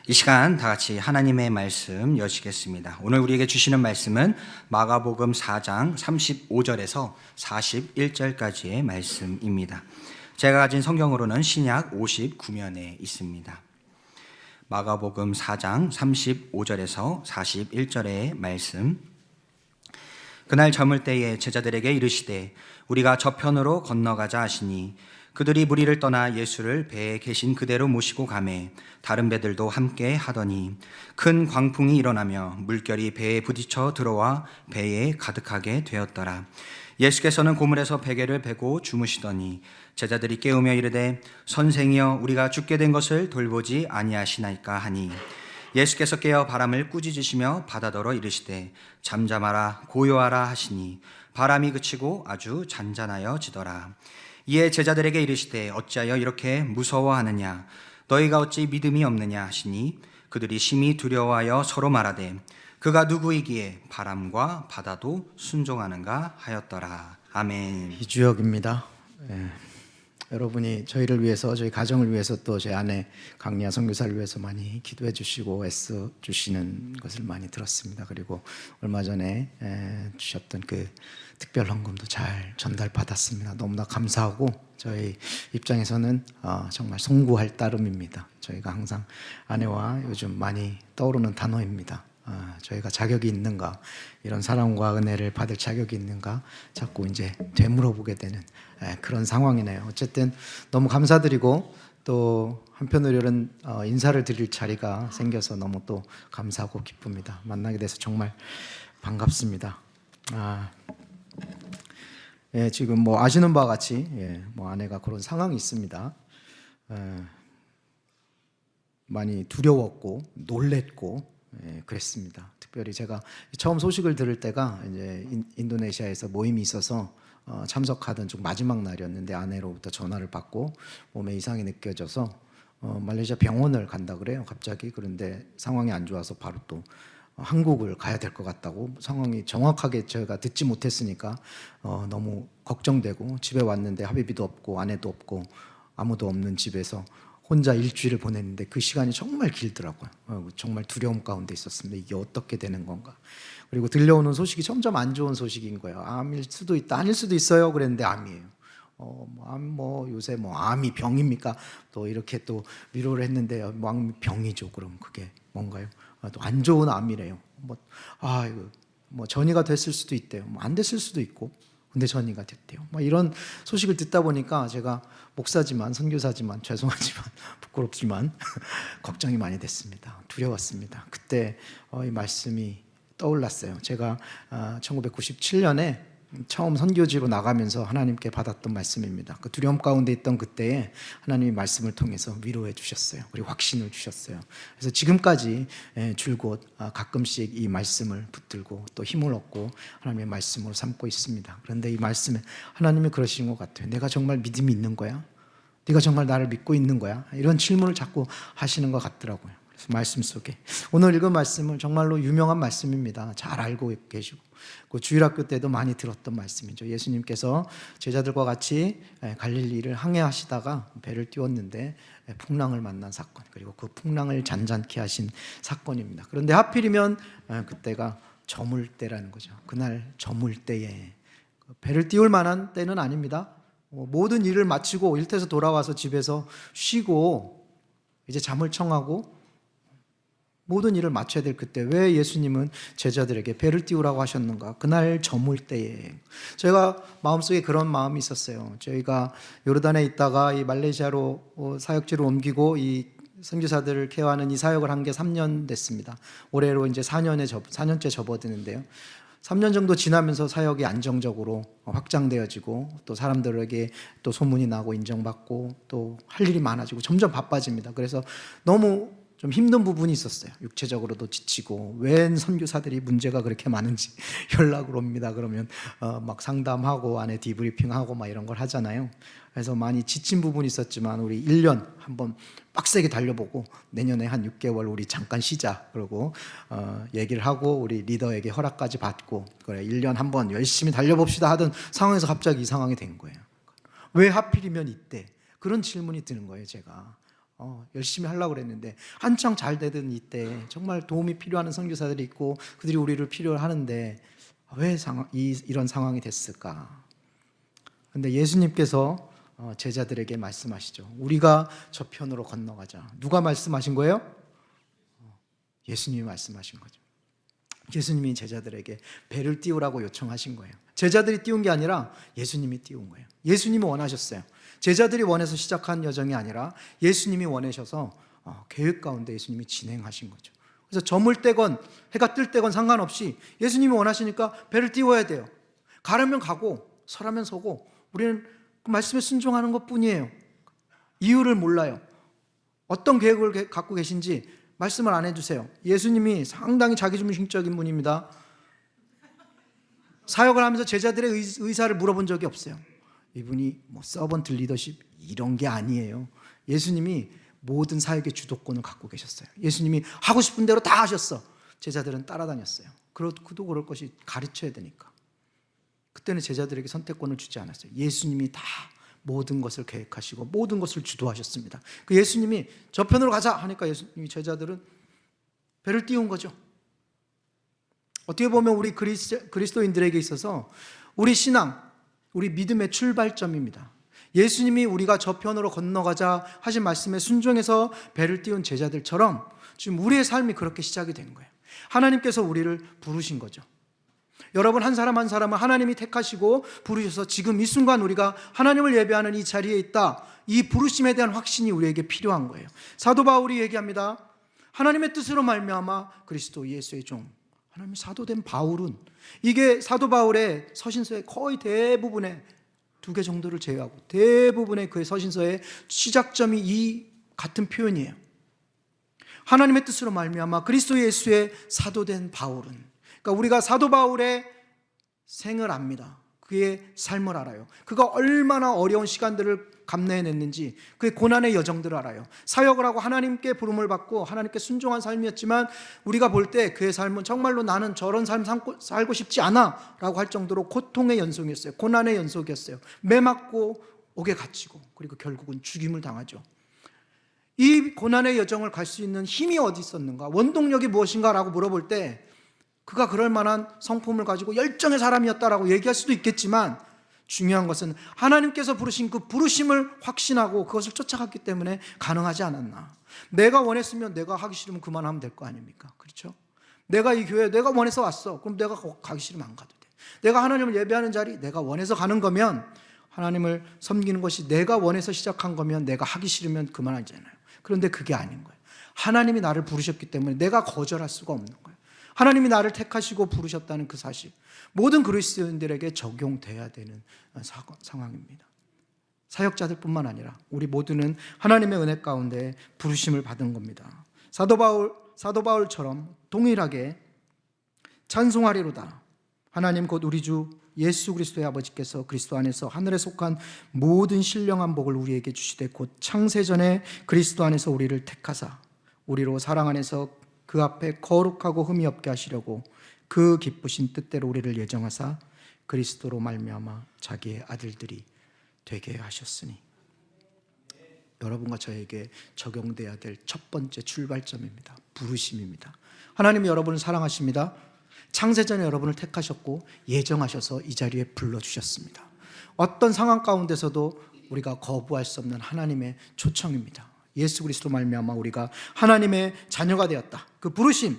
이 시간 다 같이 하나님의 말씀 여시겠습니다. 오늘 우리에게 주시는 말씀은 마가복음 4장 35절에서 41절까지의 말씀입니다. 제가 가진 성경으로는 신약 59면에 있습니다. 마가복음 4장 35절에서 41절의 말씀. 그날 저물 때에 제자들에게 이르시되 우리가 저편으로 건너가자 하시니 그들이 무리를 떠나 예수를 배에 계신 그대로 모시고 가매 다른 배들도 함께 하더니 큰 광풍이 일어나며 물결이 배에 부딪혀 들어와 배에 가득하게 되었더라. 예수께서는 고물에서 베개를 베고 주무시더니 제자들이 깨우며 이르되 선생이여 우리가 죽게 된 것을 돌보지 아니하시나이까 하니 예수께서 깨어 바람을 꾸짖으시며 바다더러 이르시되 잠잠하라 고요하라 하시니 바람이 그치고 아주 잔잔하여지더라. 이에 제자들에게 이르시되 어찌하여 이렇게 무서워하느냐 너희가 어찌 믿음이 없느냐 하시니 그들이 심히 두려워하여 서로 말하되 그가 누구이기에 바람과 바다도 순종하는가 하였더라. 아멘. 이주혁입니다. 여러분이 저희를 위해서, 저희 가정을 위해서 또 제 아내 강리아 선교사를 위해서 많이 기도해 주시고 애써 주시는 것을 많이 들었습니다. 그리고 얼마 전에 주셨던 그 특별 헌금도 잘 전달받았습니다. 너무나 감사하고 저희 입장에서는 정말 송구할 따름입니다. 저희가 항상 아내와 요즘 많이 떠오르는 단어입니다. 저희가 자격이 있는가, 이런 사랑과 은혜를 받을 자격이 있는가 자꾸 이제 되물어보게 되는 그런 상황이네요. 어쨌든 너무 감사드리고 또 한편으로는 인사를 드릴 자리가 생겨서 너무 또 감사하고 기쁩니다. 만나게 돼서 정말 반갑습니다. 지금 뭐 아시는 바와 같이 뭐 아내가 그런 상황이 있습니다. 많이 두려웠고 놀랬고 그랬습니다. 특별히 제가 처음 소식을 들을 때가 이제 인도네시아에서 모임이 있어서 참석하던 좀 마지막 날이었는데 아내로부터 전화를 받고 몸에 이상이 느껴져서 말레이시아 병원을 간다 그래요. 갑자기. 그런데 상황이 안 좋아서 바로 또 한국을 가야 될 것 같다고. 상황이 정확하게 제가 듣지 못했으니까 너무 걱정되고 집에 왔는데 하비비도 없고 아내도 없고 아무도 없는 집에서 혼자 일주일을 보냈는데 그 시간이 정말 길더라고요. 정말 두려움 가운데 있었습니다. 이게 어떻게 되는 건가. 그리고 들려오는 소식이 점점 안 좋은 소식인 거예요. 암일 수도 있다, 아닐 수도 있어요. 그랬는데 암이에요. 요새 암이 병입니까? 또 이렇게 또 위로를 했는데 암이 병이죠. 그럼 그게 뭔가요? 또 안 좋은 암이래요. 이거 전이가 됐을 수도 있대요. 안 됐을 수도 있고. 근데 전이가 됐대요. 이런 소식을 듣다 보니까 제가 목사지만 선교사지만 죄송하지만 부끄럽지만 걱정이 많이 됐습니다. 두려웠습니다. 그때 이 말씀이 떠올랐어요. 제가 1997년에 처음 선교지로 나가면서 하나님께 받았던 말씀입니다. 그 두려움 가운데 있던 그때에 하나님이 말씀을 통해서 위로해 주셨어요. 그리고 확신을 주셨어요. 그래서 지금까지 줄곧 가끔씩 이 말씀을 붙들고 또 힘을 얻고 하나님의 말씀으로 삼고 있습니다. 그런데 이 말씀에 하나님이 그러시는 것 같아요. 내가 정말 믿음이 있는 거야? 네가 정말 나를 믿고 있는 거야? 이런 질문을 자꾸 하시는 것 같더라고요. 그래서 말씀 속에 오늘 읽은 말씀은 정말로 유명한 말씀입니다. 잘 알고 계시고 그 주일학교 때도 많이 들었던 말씀이죠. 예수님께서 제자들과 같이 갈릴리를 항해하시다가 배를 띄웠는데 풍랑을 만난 사건, 그리고 그 풍랑을 잔잔케 하신 사건입니다. 그런데 하필이면 그때가 저물 때라는 거죠. 그날 저물 때에 배를 띄울 만한 때는 아닙니다. 모든 일을 마치고 일터에서 돌아와서 집에서 쉬고 이제 잠을 청하고 모든 일을 마쳐야 될 그때 왜 예수님은 제자들에게 배를 띄우라고 하셨는가? 그날 저물 때에. 제가 마음속에 그런 마음이 있었어요. 저희가 요르단에 있다가 이 말레이시아로 사역지로 옮기고 이 선교사들을 케어하는 이 사역을 한 게 3년 됐습니다. 올해로 이제 4년째 접어드는데요. 3년 정도 지나면서 사역이 안정적으로 확장되어지고 또 사람들에게 또 소문이 나고 인정받고 또 할 일이 많아지고 점점 바빠집니다. 그래서 너무 좀 힘든 부분이 있었어요. 육체적으로도 지치고 웬 선교사들이 문제가 그렇게 많은지 연락을 옵니다. 그러면 막 상담하고 안에 디브리핑하고 막 이런 걸 하잖아요. 그래서 많이 지친 부분이 있었지만 우리 1년 한번 빡세게 달려보고 내년에 한 6개월 우리 잠깐 쉬자 그러고 얘기를 하고 우리 리더에게 허락까지 받고 그래 1년 한번 열심히 달려봅시다 하던 상황에서 갑자기 이 상황이 된 거예요. 왜 하필이면 이때? 그런 질문이 드는 거예요. 제가 열심히 하려고 그랬는데 한창 잘 되던 이때 정말 도움이 필요한 선교사들이 있고 그들이 우리를 필요로 하는데 왜 이런 상황이 됐을까? 그런데 예수님께서 제자들에게 말씀하시죠. 우리가 저편으로 건너가자. 누가 말씀하신 거예요? 예수님이 말씀하신 거죠. 예수님이 제자들에게 배를 띄우라고 요청하신 거예요. 제자들이 띄운 게 아니라 예수님이 띄운 거예요. 예수님이 원하셨어요. 제자들이 원해서 시작한 여정이 아니라 예수님이 원하셔서 계획 가운데 예수님이 진행하신 거죠. 그래서 저물 때건 해가 뜰 때건 상관없이 예수님이 원하시니까 배를 띄워야 돼요. 가려면 가고 서라면 서고 우리는 그 말씀에 순종하는 것뿐이에요. 이유를 몰라요. 어떤 계획을 갖고 계신지 말씀을 안 해주세요. 예수님이 상당히 자기중심적인 분입니다. 사역을 하면서 제자들의 의사를 물어본 적이 없어요. 이분이 서번트 리더십 이런 게 아니에요. 예수님이 모든 사역의 주도권을 갖고 계셨어요. 예수님이 하고 싶은 대로 다 하셨어. 제자들은 따라다녔어요. 그도 그럴 것이 가르쳐야 되니까. 그때는 제자들에게 선택권을 주지 않았어요. 예수님이 다 모든 것을 계획하시고 모든 것을 주도하셨습니다. 그 예수님이 저편으로 가자 하니까 예수님이 제자들은 배를 띄운 거죠. 어떻게 보면 우리 그리스도인들에게 있어서 우리 신앙, 우리 믿음의 출발점입니다. 예수님이 우리가 저편으로 건너가자 하신 말씀에 순종해서 배를 띄운 제자들처럼 지금 우리의 삶이 그렇게 시작이 된 거예요. 하나님께서 우리를 부르신 거죠. 여러분 한 사람 한 사람을 하나님이 택하시고 부르셔서 지금 이 순간 우리가 하나님을 예배하는 이 자리에 있다. 이 부르심에 대한 확신이 우리에게 필요한 거예요. 사도 바울이 얘기합니다. 하나님의 뜻으로 말미암아 그리스도 예수의 종, 하나님의 사도된 바울은, 이게 사도 바울의 서신서의 거의 대부분의 2개 정도를 제외하고 대부분의 그의 서신서의 시작점이 이 같은 표현이에요. 하나님의 뜻으로 말미암아 그리스도 예수의 사도된 바울은, 그러니까 우리가 사도 바울의 생을 압니다. 그의 삶을 알아요. 그가 얼마나 어려운 시간들을 감내해냈는지, 그의 고난의 여정들을 알아요. 사역을 하고 하나님께 부름을 받고 하나님께 순종한 삶이었지만 우리가 볼 때 그의 삶은 정말로 나는 저런 삶 살고 싶지 않아 라고 할 정도로 고통의 연속이었어요. 고난의 연속이었어요. 매맞고 옥에 갇히고 그리고 결국은 죽임을 당하죠. 이 고난의 여정을 갈 수 있는 힘이 어디 있었는가, 원동력이 무엇인가 라고 물어볼 때 그가 그럴 만한 성품을 가지고 열정의 사람이었다라고 얘기할 수도 있겠지만, 중요한 것은 하나님께서 부르신 그 부르심을 확신하고 그것을 쫓아갔기 때문에 가능하지 않았나. 내가 원했으면 내가 하기 싫으면 그만하면 될 거 아닙니까? 그렇죠? 내가 이 교회에 내가 원해서 왔어. 그럼 내가 가기 싫으면 안 가도 돼. 내가 하나님을 예배하는 자리 내가 원해서 가는 거면, 하나님을 섬기는 것이 내가 원해서 시작한 거면 내가 하기 싫으면 그만하잖아요. 그런데 그게 아닌 거예요. 하나님이 나를 부르셨기 때문에 내가 거절할 수가 없는 거예요. 하나님이 나를 택하시고 부르셨다는 그 사실, 모든 그리스도인들에게 적용돼야 되는 상황입니다. 사역자들뿐만 아니라 우리 모두는 하나님의 은혜 가운데 부르심을 받은 겁니다. 사도 바울처럼 동일하게 찬송하리로다. 하나님 곧 우리 주 예수 그리스도의 아버지께서 그리스도 안에서 하늘에 속한 모든 신령한 복을 우리에게 주시되 곧 창세전에 그리스도 안에서 우리를 택하사 우리로 사랑 안에서 그 앞에 거룩하고 흠이 없게 하시려고 그 기쁘신 뜻대로 우리를 예정하사 그리스도로 말미암아 자기의 아들들이 되게 하셨으니. 여러분과 저에게 적용돼야 될 첫 번째 출발점입니다. 부르심입니다. 하나님이 여러분을 사랑하십니다. 창세전에 여러분을 택하셨고 예정하셔서 이 자리에 불러주셨습니다. 어떤 상황 가운데서도 우리가 거부할 수 없는 하나님의 초청입니다. 예수 그리스도 말미암아 우리가 하나님의 자녀가 되었다. 그 부르심,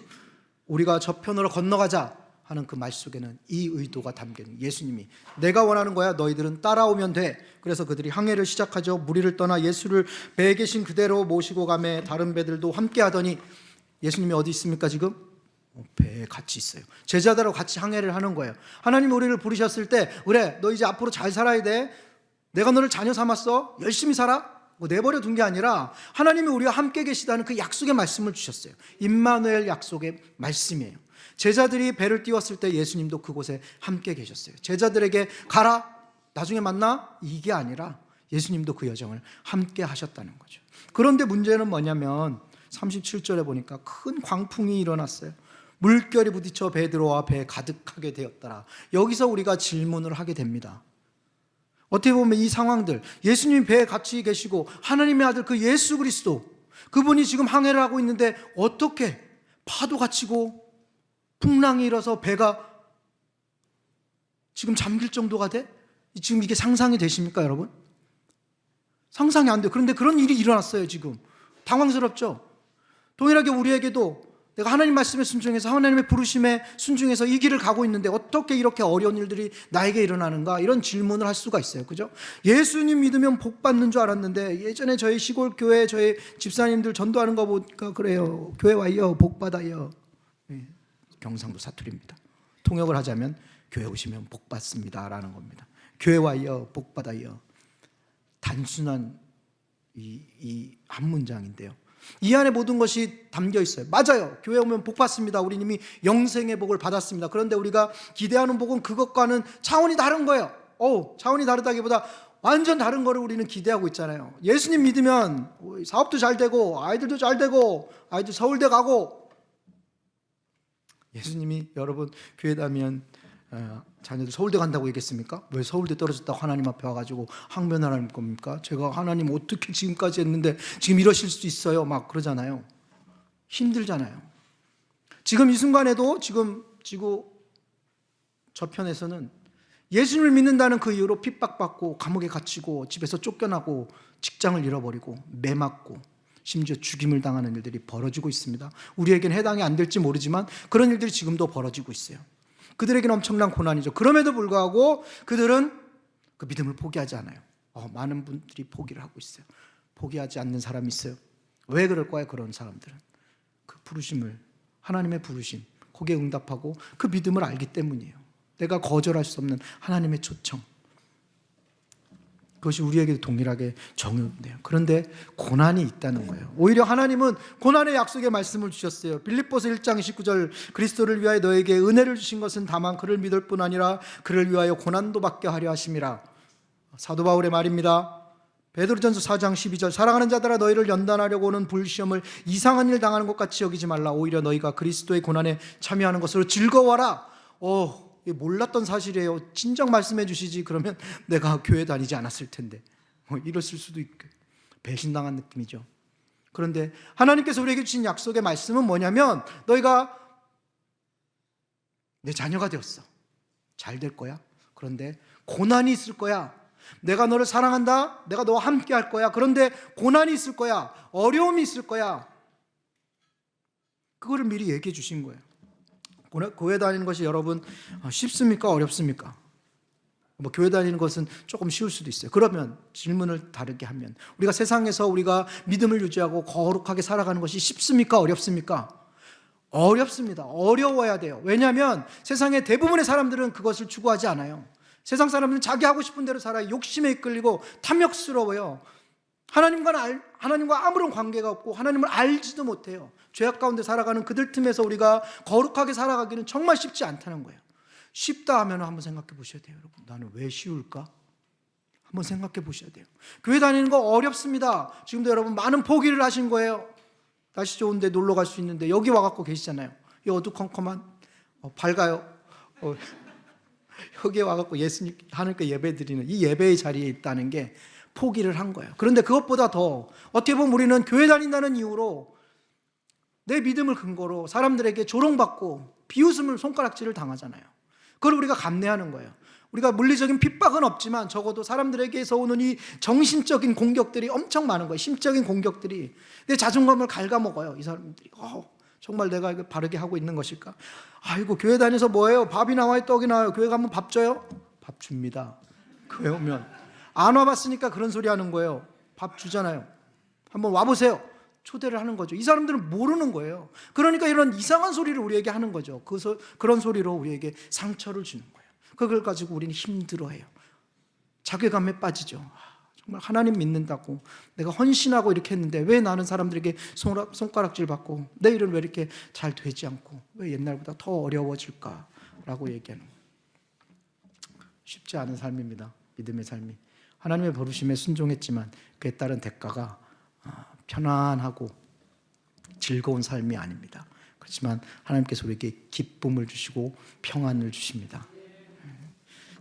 우리가 저편으로 건너가자 하는 그 말 속에는 이 의도가 담긴, 예수님이 내가 원하는 거야, 너희들은 따라오면 돼. 그래서 그들이 항해를 시작하죠. 무리를 떠나 예수를 배에 계신 그대로 모시고 가매 다른 배들도 함께 하더니, 예수님이 어디 있습니까 지금? 배에 같이 있어요. 제자들하고 같이 항해를 하는 거예요. 하나님이 우리를 부르셨을 때, 그래 너 이제 앞으로 잘 살아야 돼, 내가 너를 자녀 삼았어, 열심히 살아, 내버려 둔 게 아니라 하나님이 우리와 함께 계시다는 그 약속의 말씀을 주셨어요. 임마누엘 약속의 말씀이에요. 제자들이 배를 띄웠을 때 예수님도 그곳에 함께 계셨어요. 제자들에게 가라, 나중에 만나, 이게 아니라 예수님도 그 여정을 함께 하셨다는 거죠. 그런데 문제는 뭐냐면 37절에 보니까 큰 광풍이 일어났어요. 물결이 부딪혀 배 들어와 배 가득하게 되었더라. 여기서 우리가 질문을 하게 됩니다. 어떻게 보면 이 상황들, 예수님이 배에 같이 계시고 하나님의 아들 그 예수 그리스도, 그분이 지금 항해를 하고 있는데 어떻게 파도가 치고 풍랑이 일어서 배가 지금 잠길 정도가 돼? 지금 이게 상상이 되십니까, 여러분? 상상이 안 돼요. 그런데 그런 일이 일어났어요, 지금. 당황스럽죠? 동일하게 우리에게도 내가 하나님 말씀에 순종해서 하나님의 부르심에 순종해서 이 길을 가고 있는데 어떻게 이렇게 어려운 일들이 나에게 일어나는가, 이런 질문을 할 수가 있어요. 그죠? 예수님 믿으면 복 받는 줄 알았는데 예전에 저희 시골 교회 저희 집사님들 전도하는 거 보니까 그래요. 교회 와요, 복 받아요. 경상도 사투리입니다. 통역을 하자면 교회 오시면 복 받습니다라는 겁니다. 교회 와요, 복 받아요. 단순한 이 한 문장인데요, 이 안에 모든 것이 담겨 있어요. 맞아요. 교회 오면 복 받습니다. 우리 이미 영생의 복을 받았습니다. 그런데 우리가 기대하는 복은 그것과는 차원이 다른 거예요. 차원이 다르다기보다 완전 다른 거를 우리는 기대하고 있잖아요. 예수님 믿으면 사업도 잘 되고 아이들도 잘 되고 아이들 서울대 가고. 예수님이 여러분 교회 다니면 자녀들 서울대 간다고 얘기했습니까? 왜 서울대 떨어졌다고 하나님 앞에 와가지고 항변하라는 겁니까? 제가 하나님 어떻게 지금까지 했는데 지금 이러실 수 있어요? 막 그러잖아요. 힘들잖아요. 지금 이 순간에도 지금 지구 저편에서는 예수님을 믿는다는 그 이유로 핍박받고 감옥에 갇히고 집에서 쫓겨나고 직장을 잃어버리고 매맞고 심지어 죽임을 당하는 일들이 벌어지고 있습니다. 우리에겐 해당이 안 될지 모르지만 그런 일들이 지금도 벌어지고 있어요. 그들에게는 엄청난 고난이죠. 그럼에도 불구하고 그들은 그 믿음을 포기하지 않아요. 많은 분들이 포기를 하고 있어요. 포기하지 않는 사람이 있어요. 왜 그럴까요? 그런 사람들은 그 부르심을, 하나님의 부르심, 거기에 응답하고 그 믿음을 알기 때문이에요. 내가 거절할 수 없는 하나님의 초청, 그것이 우리에게도 동일하게 적용돼요. 그런데 고난이 있다는 거예요. 오히려 하나님은 고난의 약속의 말씀을 주셨어요. 빌립보서 1장 19절, 그리스도를 위하여 너에게 은혜를 주신 것은 다만 그를 믿을 뿐 아니라 그를 위하여 고난도 받게 하려 하심이라. 사도 바울의 말입니다. 베드로전서 4장 12절, 사랑하는 자들아 너희를 연단하려고 오는 불시험을 이상한 일 당하는 것 같이 여기지 말라. 오히려 너희가 그리스도의 고난에 참여하는 것으로 즐거워라. 몰랐던 사실이에요. 진작 말씀해 주시지 그러면 내가 교회 다니지 않았을 텐데. 이랬을 수도 있고 배신당한 느낌이죠. 그런데 하나님께서 우리에게 주신 약속의 말씀은 뭐냐면 너희가 내 자녀가 되었어. 잘 될 거야. 그런데 고난이 있을 거야. 내가 너를 사랑한다. 내가 너와 함께 할 거야. 그런데 고난이 있을 거야. 어려움이 있을 거야. 그거를 미리 얘기해 주신 거예요. 교회 다니는 것이 여러분 쉽습니까? 어렵습니까? 교회 다니는 것은 조금 쉬울 수도 있어요. 그러면 질문을 다르게 하면 우리가 세상에서 우리가 믿음을 유지하고 거룩하게 살아가는 것이 쉽습니까? 어렵습니까? 어렵습니다. 어려워야 돼요. 왜냐하면 세상의 대부분의 사람들은 그것을 추구하지 않아요. 세상 사람들은 자기 하고 싶은 대로 살아요. 욕심에 이끌리고 탐욕스러워요. 하나님과 아무런 관계가 없고 하나님을 알지도 못해요. 죄악 가운데 살아가는 그들 틈에서 우리가 거룩하게 살아가기는 정말 쉽지 않다는 거예요. 쉽다 하면 한번 생각해 보셔야 돼요. 여러분, 나는 왜 쉬울까? 한번 생각해 보셔야 돼요. 교회 다니는 거 어렵습니다. 지금도 여러분 많은 포기를 하신 거예요. 날씨 좋은데 놀러 갈 수 있는데 여기 와갖고 계시잖아요. 이 어두컴컴한 밝아요. 여기에 와갖고 예수님 하나님께 예배 드리는 이 예배의 자리에 있다는 게 포기를 한 거예요. 그런데 그것보다 더 어떻게 보면 우리는 교회 다닌다는 이유로 내 믿음을 근거로 사람들에게 조롱받고 비웃음을, 손가락질을 당하잖아요. 그걸 우리가 감내하는 거예요. 우리가 물리적인 핍박은 없지만 적어도 사람들에게서 오는 이 정신적인 공격들이 엄청 많은 거예요. 심적인 공격들이 내 자존감을 갉아먹어요. 이 사람들이 정말 내가 이거 바르게 하고 있는 것일까? 아이고 교회 다녀서 뭐예요? 밥이 나와요? 떡이 나와요? 교회 가면 밥 줘요? 밥 줍니다. 교회 오면 안 와봤으니까 그런 소리 하는 거예요. 밥 주잖아요. 한번 와보세요. 초대를 하는 거죠. 이 사람들은 모르는 거예요. 그러니까 이런 이상한 소리를 우리에게 하는 거죠. 그런 소리로 우리에게 상처를 주는 거예요. 그걸 가지고 우리는 힘들어해요. 자괴감에 빠지죠. 정말 하나님 믿는다고 내가 헌신하고 이렇게 했는데 왜 나는 사람들에게 손가락질 받고 내 일은 왜 이렇게 잘 되지 않고 왜 옛날보다 더 어려워질까라고 얘기하는 거예요. 쉽지 않은 삶입니다. 믿음의 삶이. 하나님의 부르심에 순종했지만 그에 따른 대가가 편안하고 즐거운 삶이 아닙니다. 그렇지만 하나님께서 우리에게 기쁨을 주시고 평안을 주십니다.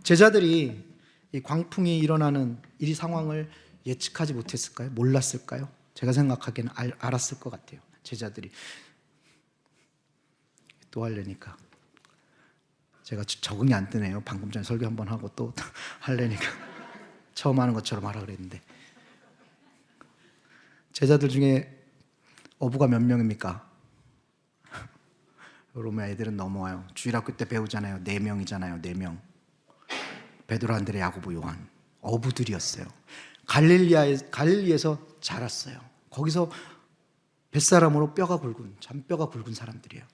제자들이 이 광풍이 일어나는 이 상황을 예측하지 못했을까요? 몰랐을까요? 제가 생각하기에는 알았을 것 같아요. 제자들이. 또 하려니까 제가 적응이 안 되네요. 방금 전에 설교 한번 하고 또 하려니까 처음 하는 것처럼 하라 그랬는데, 제자들 중에 어부가 몇 명입니까? 로마 애들은 넘어와요. 주일학교 때 배우잖아요. 4명이잖아요. 4명. 베드로, 안드레, 야고보, 요한. 어부들이었어요. 갈릴리에서 자랐어요. 거기서 뱃사람으로 잔뼈가 굵은 사람들이에요.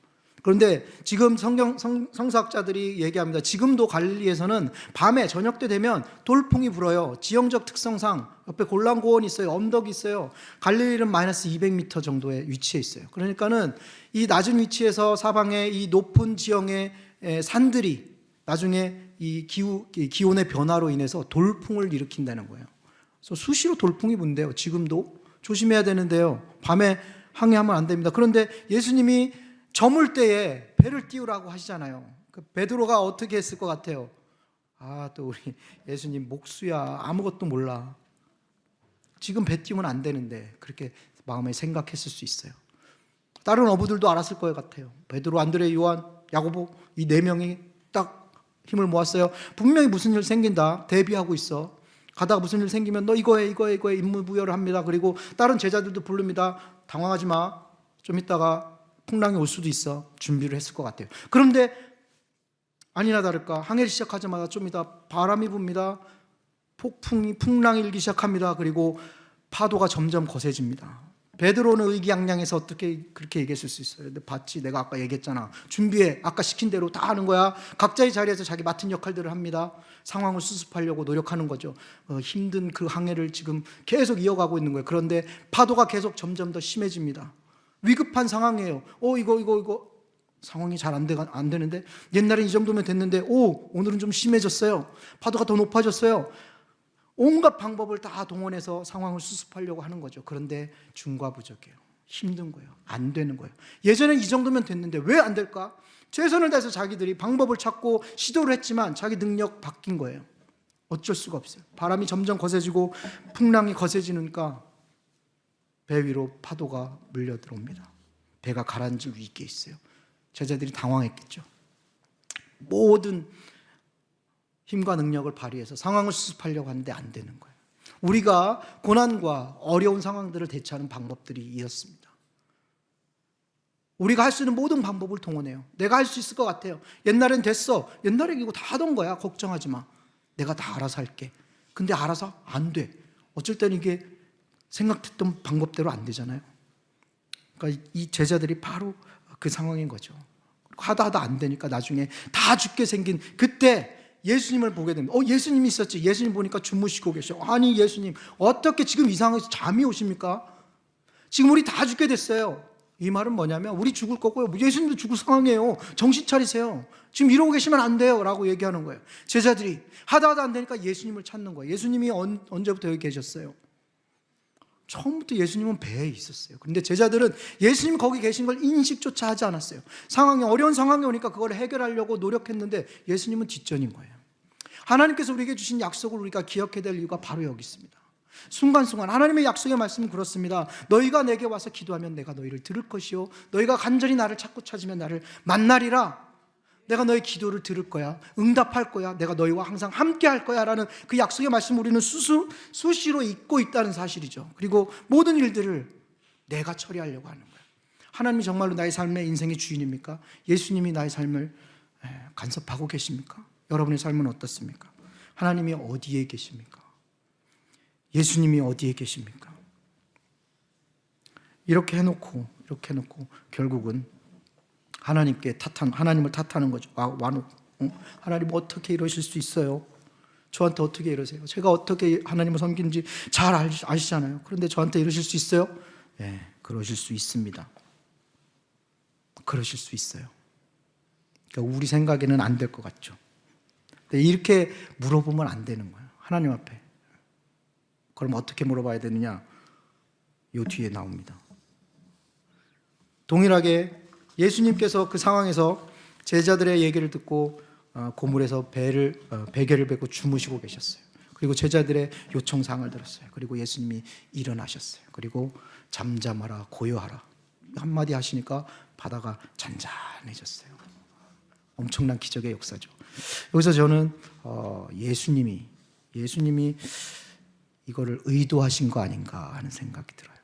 그런데 지금 성서학자들이 얘기합니다. 지금도 갈릴리에서는 밤에 저녁 때 되면 돌풍이 불어요. 지형적 특성상 옆에 골란고원이 있어요. 언덕이 있어요. 갈릴리는 마이너스 200m 정도의 위치에 있어요. 그러니까는 이 낮은 위치에서 사방에 이 높은 지형의 산들이 나중에 이 기온의 변화로 인해서 돌풍을 일으킨다는 거예요. 그래서 수시로 돌풍이 분대요. 지금도 조심해야 되는데요. 밤에 항해하면 안 됩니다. 그런데 예수님이 저물 때에 배를 띄우라고 하시잖아요. 그 베드로가 어떻게 했을 것 같아요? 또 우리 예수님 목수야, 아무것도 몰라. 지금 배 띄우면 안 되는데, 그렇게 마음에 생각했을 수 있어요. 다른 어부들도 알았을 것 같아요. 베드로, 안드레, 요한, 야고보 이 4명이 딱 힘을 모았어요. 분명히 무슨 일 생긴다 대비하고 있어. 가다가 무슨 일 생기면 너 이거에 임무 부여를 합니다. 그리고 다른 제자들도 부릅니다. 당황하지 마. 좀 있다가 풍랑이 올 수도 있어. 준비를 했을 것 같아요. 그런데 아니나 다를까 항해를 시작하자마자 좀 이따 바람이 붑니다. 풍랑이 일기 시작합니다. 그리고 파도가 점점 거세집니다. 베드로는 의기양양해서 어떻게 그렇게 얘기했을 수 있어요? 근데 봤지, 내가 아까 얘기했잖아. 준비해. 아까 시킨 대로 다 하는 거야. 각자의 자리에서 자기 맡은 역할들을 합니다. 상황을 수습하려고 노력하는 거죠. 힘든 그 항해를 지금 계속 이어가고 있는 거예요. 그런데 파도가 계속 점점 더 심해집니다. 위급한 상황이에요. 이거 상황이 잘 안 되는데, 옛날엔 이 정도면 됐는데 오늘은 좀 심해졌어요. 파도가 더 높아졌어요. 온갖 방법을 다 동원해서 상황을 수습하려고 하는 거죠. 그런데 중과부적이에요. 힘든 거예요. 안 되는 거예요. 예전엔 이 정도면 됐는데 왜 안 될까? 최선을 다해서 자기들이 방법을 찾고 시도를 했지만 자기 능력 바뀐 거예요. 어쩔 수가 없어요. 바람이 점점 거세지고 풍랑이 거세지니까 배 위로 파도가 물려 들어옵니다. 배가 가라앉을 위기에 있어요. 제자들이 당황했겠죠. 모든 힘과 능력을 발휘해서 상황을 수습하려고 하는데 안 되는 거예요. 우리가 고난과 어려운 상황들을 대처하는 방법들이 이렇습니다. 우리가 할 수 있는 모든 방법을 동원해요. 내가 할 수 있을 것 같아요. 옛날엔 됐어. 옛날에 이거 다 하던 거야. 걱정하지 마. 내가 다 알아서 할게. 근데 알아서 안 돼. 어쩔 때는 이게 생각했던 방법대로 안 되잖아요. 그러니까 이 제자들이 바로 그 상황인 거죠. 하다 안 되니까 나중에 다 죽게 생긴 그때 예수님을 보게 됩니다. 예수님이 있었지. 예수님 보니까 주무시고 계셔. 아니 예수님 어떻게 지금 이 상황에서 잠이 오십니까? 지금 우리 다 죽게 됐어요. 이 말은 뭐냐면 우리 죽을 거고요. 예수님도 죽을 상황이에요. 정신 차리세요. 지금 이러고 계시면 안 돼요 라고 얘기하는 거예요. 제자들이 하다 안 되니까 예수님을 찾는 거예요. 예수님이 언제부터 여기 계셨어요? 처음부터 예수님은 배에 있었어요. 그런데 제자들은 예수님 거기 계신 걸 인식조차 하지 않았어요. 어려운 상황이 오니까 그걸 해결하려고 노력했는데 예수님은 뒷전인 거예요. 하나님께서 우리에게 주신 약속을 우리가 기억해야 될 이유가 바로 여기 있습니다. 순간순간 하나님의 약속의 말씀은 그렇습니다. 너희가 내게 와서 기도하면 내가 너희를 들을 것이요 너희가 간절히 나를 찾으면 나를 만나리라. 내가 너희 기도를 들을 거야. 응답할 거야. 내가 너희와 항상 함께 할 거야 라는 그 약속의 말씀 우리는 수시로 잊고 있다는 사실이죠. 그리고 모든 일들을 내가 처리하려고 하는 거예요. 하나님이 정말로 나의 삶의 인생의 주인입니까? 예수님이 나의 삶을 간섭하고 계십니까? 여러분의 삶은 어떻습니까? 하나님이 어디에 계십니까? 예수님이 어디에 계십니까? 이렇게 해놓고 결국은 하나님을 탓하는 거죠. 하나님 어떻게 이러실 수 있어요? 저한테 어떻게 이러세요? 제가 어떻게 하나님을 섬기는지 잘 아시잖아요. 그런데 저한테 이러실 수 있어요? 네, 그러실 수 있습니다. 그러실 수 있어요. 그러니까 우리 생각에는 안 될 것 같죠. 근데 이렇게 물어보면 안 되는 거예요. 하나님 앞에. 그럼 어떻게 물어봐야 되느냐? 요 뒤에 나옵니다. 동일하게 예수님께서 그 상황에서 제자들의 얘기를 듣고 고물에서 베개를 베고 주무시고 계셨어요. 그리고 제자들의 요청사항을 들었어요. 그리고 예수님이 일어나셨어요. 그리고 잠잠하라, 고요하라 한마디 하시니까 바다가 잔잔해졌어요. 엄청난 기적의 역사죠. 여기서 저는 예수님이 이거를 의도하신 거 아닌가 하는 생각이 들어요.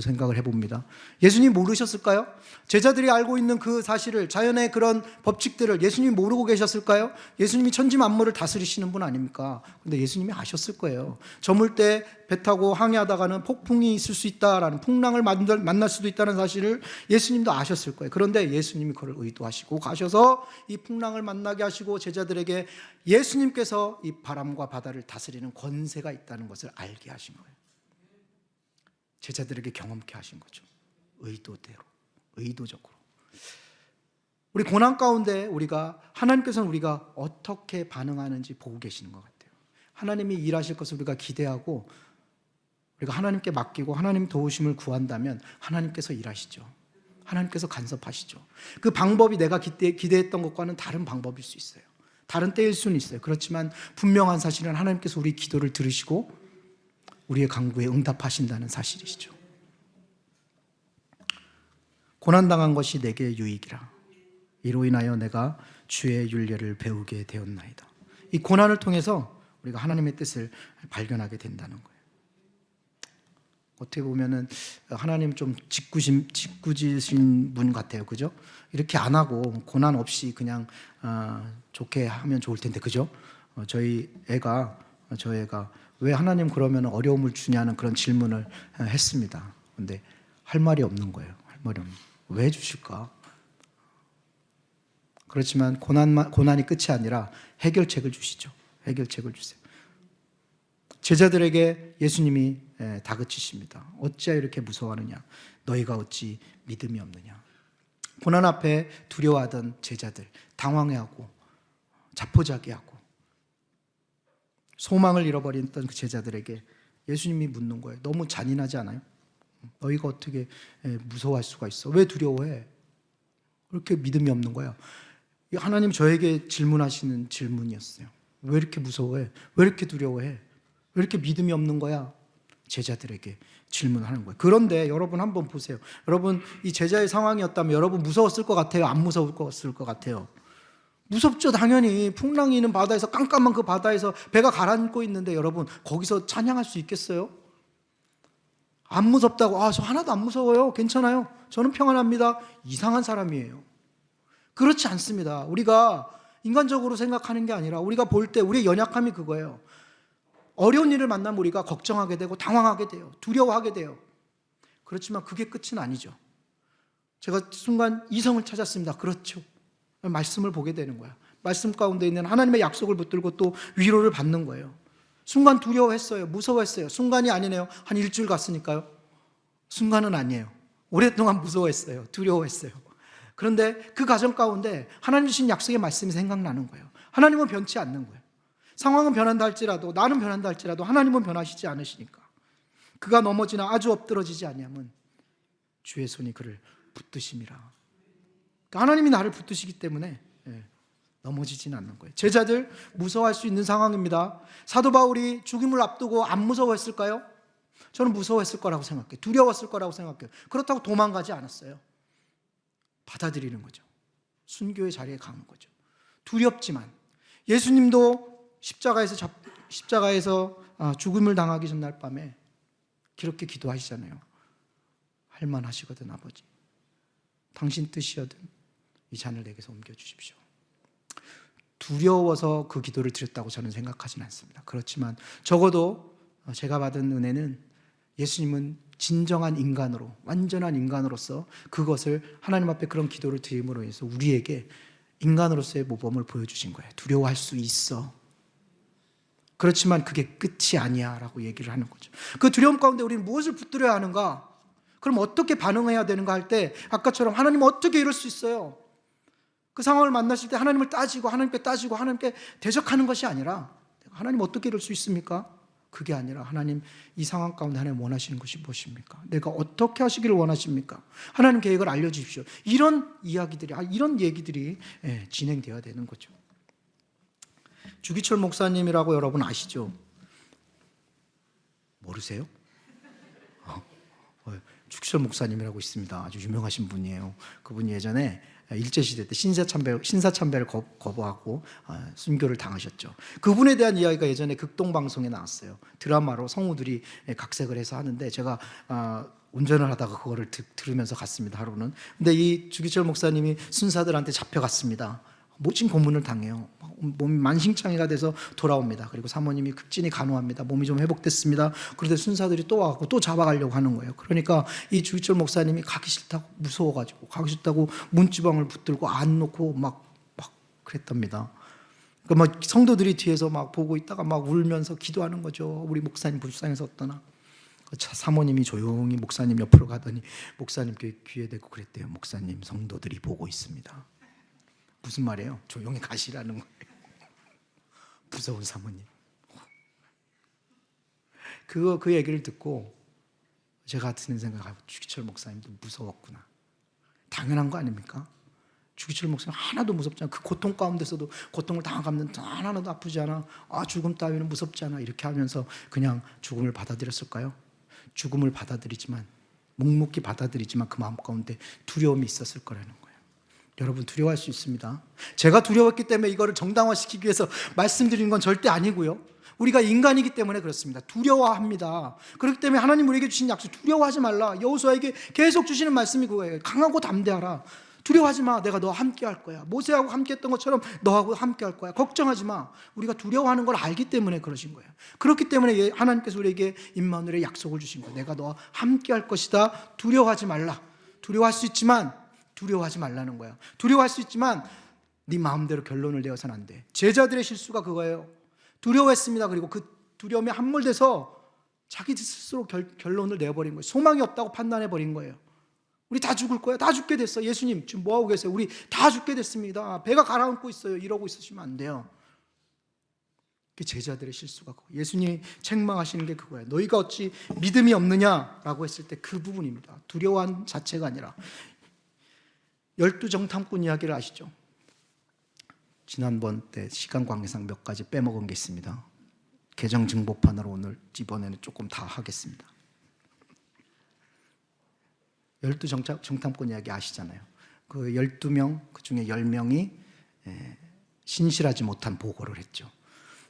생각을 해봅니다. 예수님 모르셨을까요? 제자들이 알고 있는 그 사실을, 자연의 그런 법칙들을 예수님이 모르고 계셨을까요? 예수님이 천지 만물을 다스리시는 분 아닙니까? 근데 예수님이 아셨을 거예요. 저물 때 배 타고 항해하다가는 폭풍이 있을 수 있다라는, 풍랑을 만날 수도 있다는 사실을 예수님도 아셨을 거예요. 그런데 예수님이 그걸 의도하시고 가셔서 이 풍랑을 만나게 하시고 제자들에게 예수님께서 이 바람과 바다를 다스리는 권세가 있다는 것을 알게 하신 거예요. 제자들에게 경험케 하신 거죠. 의도대로, 의도적으로. 우리 고난 가운데 하나님께서는 우리가 어떻게 반응하는지 보고 계시는 것 같아요. 하나님이 일하실 것을 우리가 기대하고 우리가 하나님께 맡기고 하나님 도우심을 구한다면 하나님께서 일하시죠. 하나님께서 간섭하시죠. 그 방법이 내가 기대했던 것과는 다른 방법일 수 있어요. 다른 때일 수는 있어요. 그렇지만 분명한 사실은 하나님께서 우리 기도를 들으시고 우리의 간구에 응답하신다는 사실이시죠. 고난당한 것이 내게 유익이라. 이로 인하여 내가 주의 윤례를 배우게 되었나이다. 이 고난을 통해서 우리가 하나님의 뜻을 발견하게 된다는 거예요. 어떻게 보면은 하나님 좀 짓궂으신 분 같아요. 그죠? 이렇게 안 하고 고난 없이 그냥 좋게 하면 좋을 텐데, 그죠? 저희 애가 왜 하나님 그러면 어려움을 주냐는 그런 질문을 했습니다. 근데 할 말이 없는 거예요. 할 말이 없는 거예요. 왜 주실까? 그렇지만 고난이 끝이 아니라 해결책을 주시죠. 해결책을 주세요. 제자들에게 예수님이 다그치십니다. 어찌하여 이렇게 무서워하느냐? 너희가 어찌 믿음이 없느냐? 고난 앞에 두려워하던 제자들, 당황해하고 자포자기하고 소망을 잃어버렸던 그 제자들에게 예수님이 묻는 거예요. 너무 잔인하지 않아요? 너희가 어떻게 무서워할 수가 있어? 왜 두려워해? 왜 이렇게 믿음이 없는 거야? 하나님 저에게 질문하시는 질문이었어요. 왜 이렇게 무서워해? 왜 이렇게 두려워해? 왜 이렇게 믿음이 없는 거야? 제자들에게 질문하는 거예요. 그런데 여러분 한번 보세요. 여러분 이 제자의 상황이었다면 여러분 무서웠을 것 같아요? 안 무서웠을 것 같아요? 무섭죠. 당연히 풍랑이 있는 바다에서, 깜깜한 그 바다에서 배가 가라앉고 있는데 여러분 거기서 찬양할 수 있겠어요? 안 무섭다고, 저 하나도 안 무서워요, 괜찮아요, 저는 평안합니다, 이상한 사람이에요. 그렇지 않습니다. 우리가 인간적으로 생각하는 게 아니라 우리가 볼 때 우리의 연약함이 그거예요. 어려운 일을 만나면 우리가 걱정하게 되고 당황하게 돼요. 두려워하게 돼요. 그렇지만 그게 끝은 아니죠. 제가 순간 이성을 찾았습니다. 그렇죠. 말씀을 보게 되는 거야. 말씀 가운데 있는 하나님의 약속을 붙들고 또 위로를 받는 거예요. 순간 두려워했어요. 무서워했어요. 순간이 아니네요. 한 일주일 갔으니까요. 순간은 아니에요. 오랫동안 무서워했어요. 두려워했어요. 그런데 그 과정 가운데 하나님 주신 약속의 말씀이 생각나는 거예요. 하나님은 변치 않는 거예요. 상황은 변한다 할지라도, 나는 변한다 할지라도 하나님은 변하시지 않으시니까. 그가 넘어지나 아주 엎드러지지 아니하면 주의 손이 그를 붙드심이라. 하나님이 나를 붙드시기 때문에 넘어지진 않는 거예요. 제자들 무서워할 수 있는 상황입니다. 사도 바울이 죽임을 앞두고 안 무서워했을까요? 저는 무서워했을 거라고 생각해요. 두려웠을 거라고 생각해요. 그렇다고 도망가지 않았어요. 받아들이는 거죠. 순교의 자리에 가는 거죠. 두렵지만 예수님도 십자가에서 죽음을 당하기 전날 밤에 그렇게 기도하시잖아요. 할만하시거든 아버지, 당신 뜻이여든 이 잔을 내게서 옮겨주십시오. 두려워서 그 기도를 드렸다고 저는 생각하지는 않습니다. 그렇지만 적어도 제가 받은 은혜는 예수님은 진정한 인간으로, 완전한 인간으로서 그것을 하나님 앞에 그런 기도를 드림으로 해서 우리에게 인간으로서의 모범을 보여주신 거예요. 두려워할 수 있어. 그렇지만 그게 끝이 아니야 라고 얘기를 하는 거죠. 그 두려움 가운데 우리는 무엇을 붙들어야 하는가? 그럼 어떻게 반응해야 되는가 할 때 아까처럼 하나님 어떻게 이럴 수 있어요? 그 상황을 만났을 때 하나님을 따지고 하나님께 대적하는 것이 아니라 하나님 어떻게 이럴 수 있습니까? 그게 아니라 하나님 이 상황 가운데 하나님 원하시는 것이 무엇입니까? 내가 어떻게 하시기를 원하십니까? 하나님 계획을 알려주십시오. 이런 이야기들이, 이런 얘기들이 진행되어야 되는 거죠. 주기철 목사님이라고 여러분 아시죠? 모르세요? 주기철 목사님이라고 있습니다. 아주 유명하신 분이에요. 그분이 예전에 일제시대 때 신사참배를 거부하고 순교를 당하셨죠. 그분에 대한 이야기가 예전에 극동방송에 나왔어요. 드라마로 성우들이 각색을 해서 하는데 제가 운전을 하다가 그거를 들으면서 갔습니다. 하루는. 근데 이 주기철 목사님이 순사들한테 잡혀갔습니다. 모진 고문을 당해요. 몸이 만신창이가 돼서 돌아옵니다. 그리고 사모님이 극진히 간호합니다. 몸이 좀 회복됐습니다. 그런데 순사들이 또 와서 또 잡아가려고 하는 거예요. 그러니까 이 주기철 목사님이 가기 싫다고 무서워가지고 가기 싫다고 문지방을 붙들고 안 놓고 막 그랬답니다. 그러니까 막 성도들이 뒤에서 막 보고 있다가 막 울면서 기도하는 거죠. 우리 목사님 불쌍해서 어떠나. 사모님이 조용히 목사님 옆으로 가더니 목사님께 귀에 대고 그랬대요. 목사님, 성도들이 보고 있습니다. 무슨 말이에요? 조용히 가시라는 거예요. 무서운 사모님. 그 얘기를 듣고 제가 드는 생각하고 주기철 목사님도 무서웠구나. 당연한 거 아닙니까? 주기철 목사님 하나도 무섭지 않아. 그 고통 가운데서도 고통을 당하면 하나도 아프지 않아. 죽음 따위는 무섭지 않아. 이렇게 하면서 그냥 죽음을 받아들였을까요? 죽음을 받아들이지만, 묵묵히 받아들이지만 그 마음 가운데 두려움이 있었을 거라는 거예요. 여러분, 두려워할 수 있습니다. 제가 두려웠기 때문에 이거를 정당화시키기 위해서 말씀드리는 건 절대 아니고요. 우리가 인간이기 때문에 그렇습니다. 두려워합니다. 그렇기 때문에 하나님 우리에게 주신 약속, 두려워하지 말라. 여호수아에게 계속 주시는 말씀이 그거예요. 강하고 담대하라. 두려워하지 마. 내가 너와 함께 할 거야. 모세하고 함께 했던 것처럼 너하고 함께 할 거야. 걱정하지 마. 우리가 두려워하는 걸 알기 때문에 그러신 거예요. 그렇기 때문에 하나님께서 우리에게 임마누엘의 약속을 주신 거예요. 내가 너와 함께 할 것이다. 두려워하지 말라. 두려워할 수 있지만 두려워하지 말라는 거야. 두려워할 수 있지만 네 마음대로 결론을 내어서는 안 돼. 제자들의 실수가 그거예요. 두려워했습니다. 그리고 그 두려움에 함몰돼서 자기 스스로 결론을 내버린 거예요. 소망이 없다고 판단해버린 거예요. 우리 다 죽을 거야. 다 죽게 됐어. 예수님 지금 뭐하고 계세요? 우리 다 죽게 됐습니다. 배가 가라앉고 있어요. 이러고 있으시면 안 돼요. 그 제자들의 실수가 그거. 예수님이 책망하시는 게 그거예요. 너희가 어찌 믿음이 없느냐라고 했을 때 그 부분입니다. 두려워한 자체가 아니라. 12정탐꾼 이야기를 아시죠? 지난번 때 시간 관계상 몇 가지 빼먹은 게 있습니다. 개정 증보판으로 오늘 이번에는 조금 다 하겠습니다. 12정탐꾼 이야기 아시잖아요. 그 12명, 그 중에 10명이 신실하지 못한 보고를 했죠.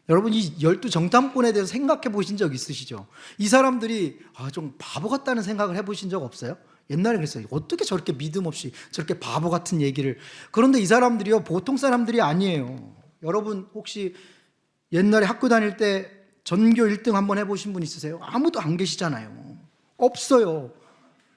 여러분, 이 12정탐꾼에 대해서 생각해 보신 적 있으시죠? 이 사람들이 좀 바보 같다는 생각을 해보신 적 없어요? 옛날에 그랬어요. 어떻게 저렇게 믿음 없이 저렇게 바보 같은 얘기를. 그런데 이 사람들이요, 보통 사람들이 아니에요. 여러분 혹시 옛날에 학교 다닐 때 전교 1등 한번 해보신 분 있으세요? 아무도 안 계시잖아요. 없어요.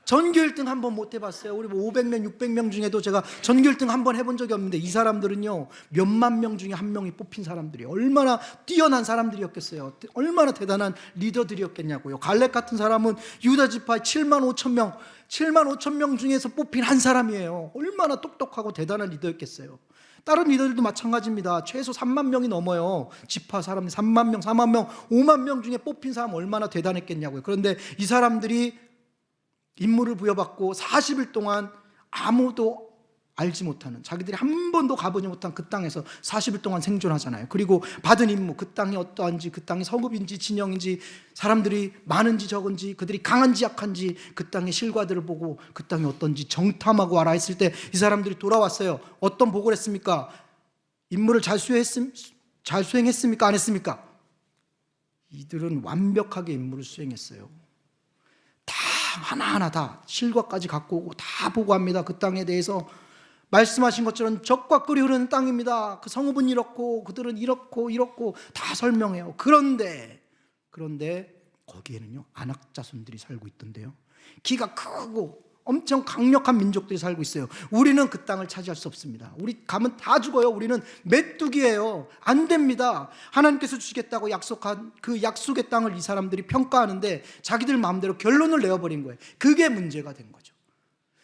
전교 1등 한번 못 해봤어요. 우리 500명, 600명 중에도 제가 전교 1등 한번 해본 적이 없는데 이 사람들은요, 몇만 명 중에 한 명이 뽑힌 사람들이 얼마나 뛰어난 사람들이었겠어요. 얼마나 대단한 리더들이었겠냐고요. 갈렙 같은 사람은 유다 지파 7만 5천 명 중에서 뽑힌 한 사람이에요. 얼마나 똑똑하고 대단한 리더였겠어요. 다른 리더들도 마찬가지입니다. 최소 3만 명이 넘어요. 지파 사람들 3만 명, 4만 명, 5만 명 중에 뽑힌 사람 얼마나 대단했겠냐고요. 그런데 이 사람들이 임무를 부여받고 40일 동안 아무도 알지 못하는, 자기들이 한 번도 가보지 못한 그 땅에서 40일 동안 생존하잖아요. 그리고 받은 임무, 그 땅이 어떠한지, 그 땅이 서급인지 진영인지, 사람들이 많은지 적은지, 그들이 강한지 약한지, 그 땅의 실과들을 보고 그 땅이 어떤지 정탐하고 와라 했을 때 이 사람들이 돌아왔어요. 어떤 보고를 했습니까? 임무를 잘 수행했습니까? 안 했습니까? 이들은 완벽하게 임무를 수행했어요. 다 하나하나 다 실과까지 갖고 오고 다 보고합니다. 그 땅에 대해서 말씀하신 것처럼 적과 꿀이 흐르는 땅입니다. 그 성읍은 이렇고 그들은 이렇고 다 설명해요. 그런데 거기에는요, 아낙 자손들이 살고 있던데요. 기가 크고 엄청 강력한 민족들이 살고 있어요. 우리는 그 땅을 차지할 수 없습니다. 우리 가면 다 죽어요. 우리는 메뚜기예요. 안 됩니다. 하나님께서 주시겠다고 약속한 그 약속의 땅을 이 사람들이 평가하는데 자기들 마음대로 결론을 내어버린 거예요. 그게 문제가 된 거죠.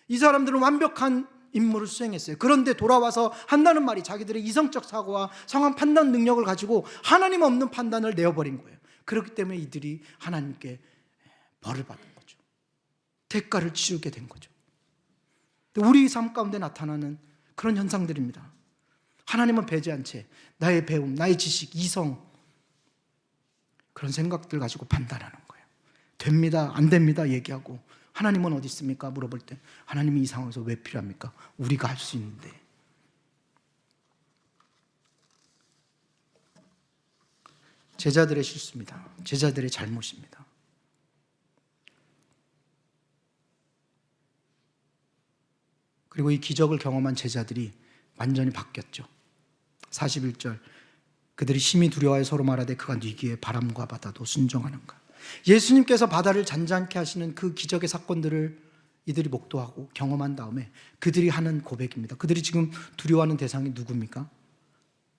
이 사람들은 완벽한 임무를 수행했어요. 그런데 돌아와서 한다는 말이 자기들의 이성적 사고와 상황 판단 능력을 가지고 하나님 없는 판단을 내어버린 거예요. 그렇기 때문에 이들이 하나님께 벌을 받은 거죠. 대가를 치르게 된 거죠. 우리 삶 가운데 나타나는 그런 현상들입니다. 하나님은 배제한 채 나의 배움, 나의 지식, 이성, 그런 생각들 가지고 판단하는 거예요. 됩니다, 안 됩니다 얘기하고, 하나님은 어디 있습니까? 물어볼 때 하나님이 이 상황에서 왜 필요합니까? 우리가 할 수 있는데. 제자들의 실수입니다. 제자들의 잘못입니다. 그리고 이 기적을 경험한 제자들이 완전히 바뀌었죠. 41절, 그들이 심히 두려워하여 서로 말하되 그가 네기에 바람과 바다도 순종하는가. 예수님께서 바다를 잔잔케 하시는 그 기적의 사건들을 이들이 목도하고 경험한 다음에 그들이 하는 고백입니다. 그들이 지금 두려워하는 대상이 누굽니까?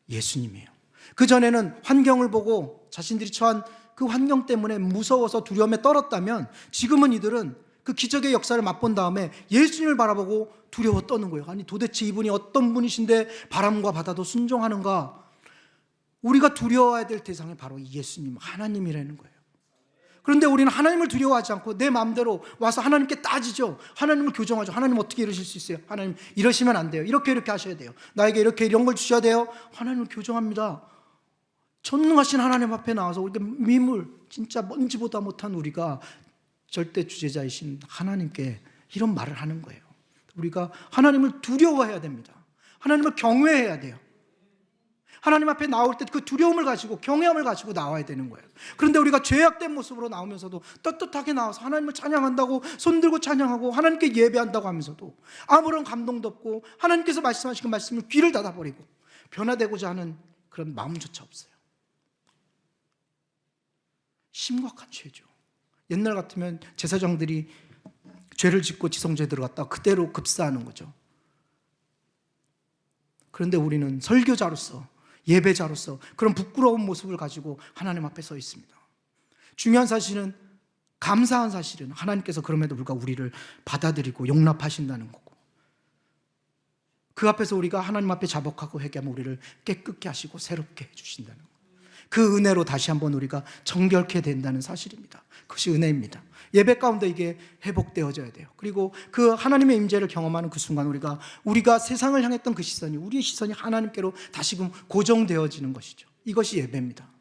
예수님이에요. 그전에는 환경을 보고 자신들이 처한 그 환경 때문에 무서워서 두려움에 떨었다면, 지금은 이들은 그 기적의 역사를 맛본 다음에 예수님을 바라보고 두려워 떠는 거예요. 아니 도대체 이분이 어떤 분이신데 바람과 바다도 순종하는가. 우리가 두려워해야 될 대상이 바로 예수님, 하나님이라는 거예요. 그런데 우리는 하나님을 두려워하지 않고 내 마음대로 와서 하나님께 따지죠. 하나님을 교정하죠. 하나님 어떻게 이러실 수 있어요? 하나님 이러시면 안 돼요. 이렇게 하셔야 돼요. 나에게 이렇게 이런 걸 주셔야 돼요. 하나님을 교정합니다. 전능하신 하나님 앞에 나와서 우리가 미물, 진짜 먼지보다 못한 우리가 절대 주제자이신 하나님께 이런 말을 하는 거예요. 우리가 하나님을 두려워해야 됩니다. 하나님을 경외해야 돼요. 하나님 앞에 나올 때 그 두려움을 가지고 경외함을 가지고 나와야 되는 거예요. 그런데 우리가 죄악된 모습으로 나오면서도 떳떳하게 나와서 하나님을 찬양한다고 손들고 찬양하고 하나님께 예배한다고 하면서도 아무런 감동도 없고 하나님께서 말씀하신 말씀을 귀를 닫아버리고 변화되고자 하는 그런 마음조차 없어요. 심각한 죄죠. 옛날 같으면 제사장들이 죄를 짓고 지성죄에 들어갔다 그대로 급사하는 거죠. 그런데 우리는 설교자로서, 예배자로서 그런 부끄러운 모습을 가지고 하나님 앞에 서 있습니다. 중요한 사실은, 감사한 사실은 하나님께서 그럼에도 불구하고 우리를 받아들이고 용납하신다는 거고, 그 앞에서 우리가 하나님 앞에 자복하고 회개하면 우리를 깨끗게 하시고 새롭게 해주신다는 거예요. 그 은혜로 다시 한번 우리가 정결케 된다는 사실입니다. 그것이 은혜입니다. 예배 가운데 이게 회복되어져야 돼요. 그리고 그 하나님의 임재를 경험하는 그 순간 우리가 세상을 향했던 그 시선이, 우리의 시선이 하나님께로 다시금 고정되어지는 것이죠. 이것이 예배입니다.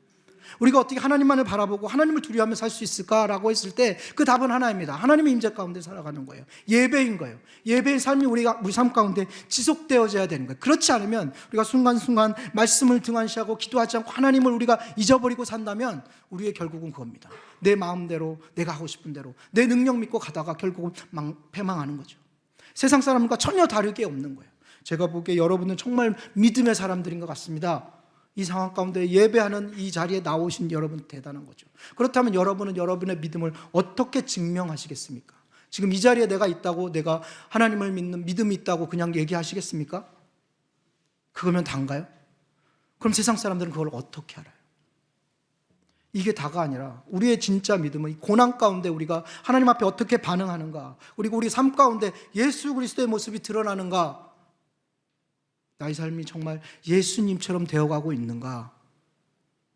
우리가 어떻게 하나님만을 바라보고 하나님을 두려워하며 살 수 있을까라고 했을 때 그 답은 하나입니다. 하나님의 임재 가운데 살아가는 거예요. 예배인 거예요. 예배의 삶이 우리 삶 가운데 지속되어져야 되는 거예요. 그렇지 않으면 우리가 순간순간 말씀을 등한시하고 기도하지 않고 하나님을 우리가 잊어버리고 산다면 우리의 결국은 그겁니다. 내 마음대로, 내가 하고 싶은 대로 내 능력 믿고 가다가 결국은 패망하는 거죠. 세상 사람과 전혀 다르게 없는 거예요. 제가 보기에 여러분은 정말 믿음의 사람들인 것 같습니다. 이 상황 가운데 예배하는 이 자리에 나오신 여러분 대단한 거죠. 그렇다면 여러분은 여러분의 믿음을 어떻게 증명하시겠습니까? 지금 이 자리에 내가 있다고, 내가 하나님을 믿는 믿음이 있다고 그냥 얘기하시겠습니까? 그거면 다인가요? 그럼 세상 사람들은 그걸 어떻게 알아요? 이게 다가 아니라 우리의 진짜 믿음은 이 고난 가운데 우리가 하나님 앞에 어떻게 반응하는가, 그리고 우리 삶 가운데 예수 그리스도의 모습이 드러나는가, 나의 삶이 정말 예수님처럼 되어가고 있는가,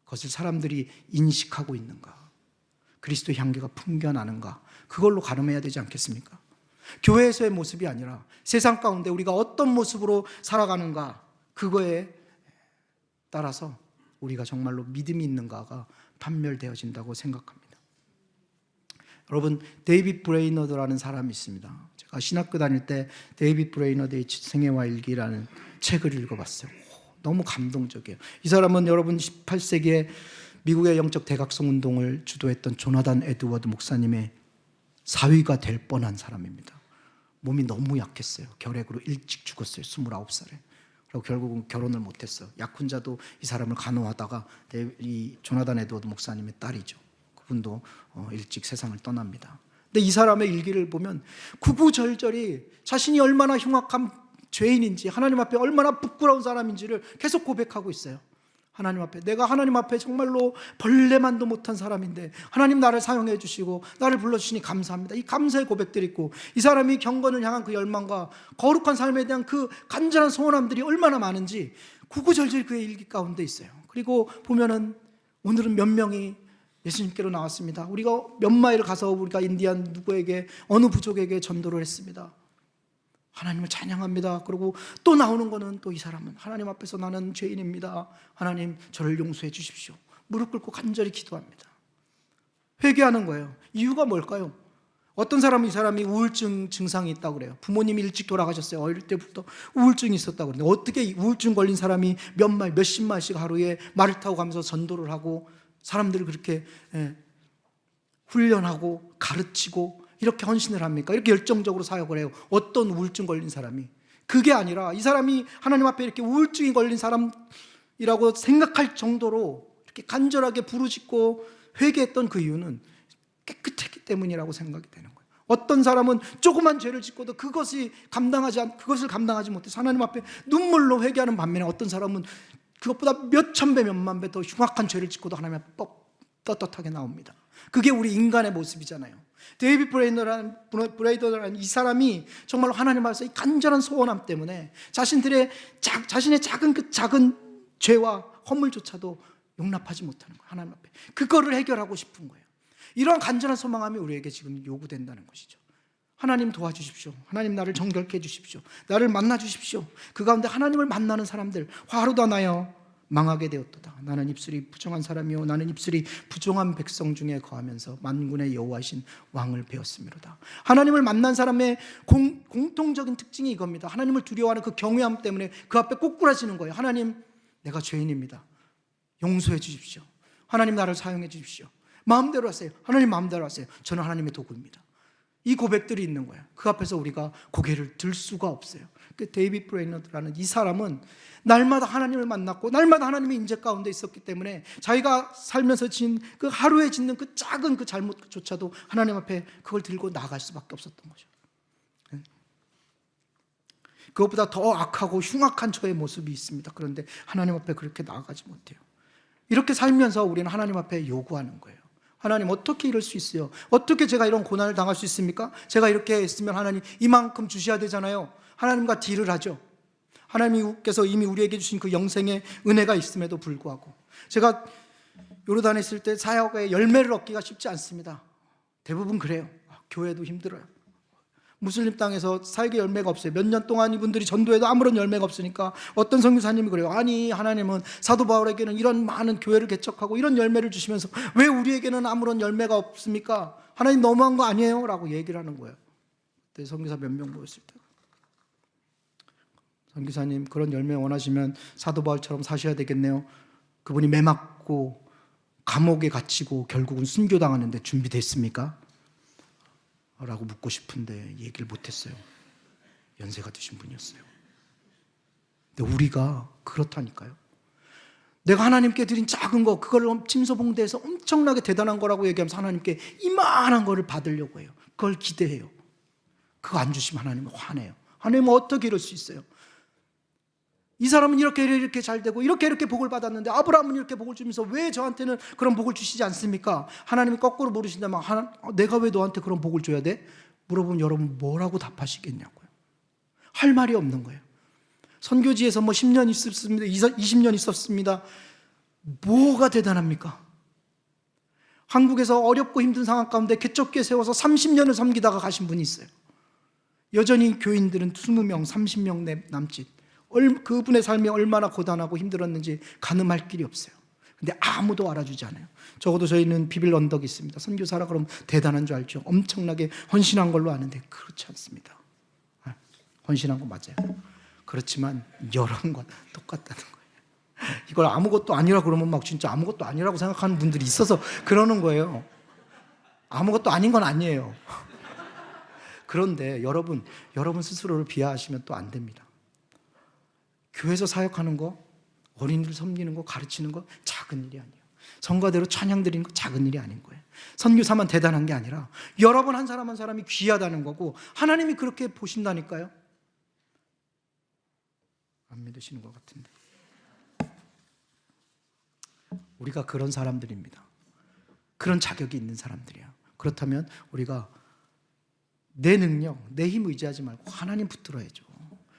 그것을 사람들이 인식하고 있는가, 그리스도의 향기가 풍겨나는가, 그걸로 가늠해야 되지 않겠습니까? 교회에서의 모습이 아니라 세상 가운데 우리가 어떤 모습으로 살아가는가, 그거에 따라서 우리가 정말로 믿음이 있는가가 판별되어진다고 생각합니다. 여러분, 데이빗 브레이너드라는 사람이 있습니다. 제가 신학교 다닐 때 데이빗 브레이너드의 생애와 일기라는 책을 읽어봤어요. 너무 감동적이에요. 이 사람은 여러분 18세기에 미국의 영적 대각성 운동을 주도했던 조나단 에드워드 목사님의 사위가 될 뻔한 사람입니다. 몸이 너무 약했어요. 결핵으로 일찍 죽었어요. 29살에. 그리고 결국은 결혼을 못했어요. 약혼자도 이 사람을 간호하다가 이 조나단 에드워드 목사님의 딸이죠. 그분도 일찍 세상을 떠납니다. 근데 이 사람의 일기를 보면 구구절절히 자신이 얼마나 흉악한 죄인인지, 하나님 앞에 얼마나 부끄러운 사람인지를 계속 고백하고 있어요. 하나님 앞에, 내가 하나님 앞에 정말로 벌레만도 못한 사람인데 하나님 나를 사용해 주시고 나를 불러주시니 감사합니다. 이 감사의 고백들이 있고, 이 사람이 경건을 향한 그 열망과 거룩한 삶에 대한 그 간절한 소원함들이 얼마나 많은지 구구절절 그의 일기 가운데 있어요. 그리고 보면은 오늘은 몇 명이 예수님께로 나왔습니다. 우리가 몇 마일을 가서 우리가 인디안 누구에게, 어느 부족에게 전도를 했습니다. 하나님을 찬양합니다. 그리고 또 나오는 거는 또 이 사람은 하나님 앞에서 나는 죄인입니다. 하나님 저를 용서해 주십시오. 무릎 꿇고 간절히 기도합니다. 회개하는 거예요. 이유가 뭘까요? 어떤 사람은 이 사람이 우울증 증상이 있다고 그래요. 부모님이 일찍 돌아가셨어요. 어릴 때부터 우울증이 있었다고 그러는데 어떻게 우울증 걸린 사람이 몇십 마일씩 하루에 말을 타고 가면서 전도를 하고 사람들을 그렇게 훈련하고 가르치고 이렇게 헌신을 합니까? 이렇게 열정적으로 사역을 해요. 어떤 우울증 걸린 사람이. 그게 아니라 이 사람이 하나님 앞에 이렇게 우울증이 걸린 사람이라고 생각할 정도로 이렇게 간절하게 부르짖고 회개했던 그 이유는 깨끗했기 때문이라고 생각이 되는 거예요. 어떤 사람은 조그만 죄를 짓고도 그것을 감당하지 못해서 하나님 앞에 눈물로 회개하는 반면에 어떤 사람은 그것보다 몇천 배 몇만 배 더 흉악한 죄를 짓고도 하나님 앞에 떳떳하게 나옵니다. 그게 우리 인간의 모습이잖아요. 데이비드 브레이더라는 이 사람이 정말로 하나님 앞에서 이 간절한 소원함 때문에 자신의 작은 죄와 허물조차도 용납하지 못하는 거예요. 하나님 앞에 그거를 해결하고 싶은 거예요. 이러한 간절한 소망함이 우리에게 지금 요구된다는 것이죠. 하나님 도와주십시오. 하나님 나를 정결케 해주십시오. 나를 만나주십시오. 그 가운데 하나님을 만나는 사람들 화로다 나여 망하게 되었도다. 나는 입술이 부정한 사람이요 나는 입술이 부정한 백성 중에 거하면서 만군의 여호와이신 왕을 배웠음이로다. 하나님을 만난 사람의 공통적인 특징이 이겁니다. 하나님을 두려워하는 그 경외함 때문에 그 앞에 꼬꾸라지는 거예요. 하나님, 내가 죄인입니다. 용서해 주십시오. 하나님, 나를 사용해 주십시오. 마음대로 하세요. 하나님 마음대로 하세요. 저는 하나님의 도구입니다. 이 고백들이 있는 거예요. 그 앞에서 우리가 고개를 들 수가 없어요. 데이비드 브레이너드라는 이 사람은 날마다 하나님을 만났고 날마다 하나님의 인재 가운데 있었기 때문에 자기가 살면서 지은 그 하루에 짓는 그 작은 그 잘못조차도 하나님 앞에 그걸 들고 나갈 수밖에 없었던 거죠. 그것보다 더 악하고 흉악한 저의 모습이 있습니다. 그런데 하나님 앞에 그렇게 나아가지 못해요. 이렇게 살면서 우리는 하나님 앞에 요구하는 거예요. 하나님, 어떻게 이럴 수 있어요? 어떻게 제가 이런 고난을 당할 수 있습니까? 제가 이렇게 했으면 하나님 이만큼 주셔야 되잖아요. 하나님과 딜을 하죠. 하나님께서 이미 우리에게 주신 그 영생의 은혜가 있음에도 불구하고 제가 요르단에 있을 때 사역의 열매를 얻기가 쉽지 않습니다. 대부분 그래요. 교회도 힘들어요. 무슬림 땅에서 사역의 열매가 없어요. 몇 년 동안 이분들이 전도해도 아무런 열매가 없으니까 어떤 선교사님이 그래요. 아니, 하나님은 사도 바울에게는 이런 많은 교회를 개척하고 이런 열매를 주시면서 왜 우리에게는 아무런 열매가 없습니까? 하나님 너무한 거 아니에요? 라고 얘기를 하는 거예요. 그때 선교사 몇 명 모였을 때, 선교사님, 그런 열매 원하시면 사도 바울처럼 사셔야 되겠네요. 그분이 매 맞고 감옥에 갇히고 결국은 순교당하는데 준비됐습니까? 라고 묻고 싶은데 얘기를 못했어요. 연세가 드신 분이었어요. 근데 우리가 그렇다니까요. 내가 하나님께 드린 작은 거, 그걸 침소봉대해서 엄청나게 대단한 거라고 얘기하면서 하나님께 이만한 거를 받으려고 해요. 그걸 기대해요. 그거 안 주시면 하나님은 화내요. 하나님은 어떻게 이럴 수 있어요? 이 사람은 이렇게 잘 되고 이렇게 복을 받았는데 아브라함은 이렇게 복을 주면서 왜 저한테는 그런 복을 주시지 않습니까? 하나님이 거꾸로 물으신다면 내가 왜 너한테 그런 복을 줘야 돼? 물어보면 여러분 뭐라고 답하시겠냐고요. 할 말이 없는 거예요. 선교지에서 10년 있었습니다. 20년 있었습니다. 뭐가 대단합니까? 한국에서 어렵고 힘든 상황 가운데 개척교회 세워서 30년을 섬기다가 가신 분이 있어요. 여전히 교인들은 20명, 30명 남짓. 그분의 삶이 얼마나 고단하고 힘들었는지 가늠할 길이 없어요. 근데 아무도 알아주지 않아요. 적어도 저희는 비빌 언덕이 있습니다. 선교사라 그러면 대단한 줄 알죠. 엄청나게 헌신한 걸로 아는데 그렇지 않습니다. 헌신한 건 맞아요. 그렇지만 여러분 건 똑같다는 거예요. 이걸 아무것도 아니라 그러면 막 진짜 아무것도 아니라고 생각하는 분들이 있어서 그러는 거예요. 아무것도 아닌 건 아니에요. 그런데 여러분 스스로를 비하하시면 또 안 됩니다. 교회에서 사역하는 거, 어린이들 섬기는 거, 가르치는 거 작은 일이 아니에요. 성가대로 찬양 드리는 거 작은 일이 아닌 거예요. 선교사만 대단한 게 아니라 여러분 한 사람 한 사람이 귀하다는 거고 하나님이 그렇게 보신다니까요. 안 믿으시는 것 같은데. 우리가 그런 사람들입니다. 그런 자격이 있는 사람들이야. 그렇다면 우리가 내 능력, 내 힘 의지하지 말고 하나님 붙들어야죠.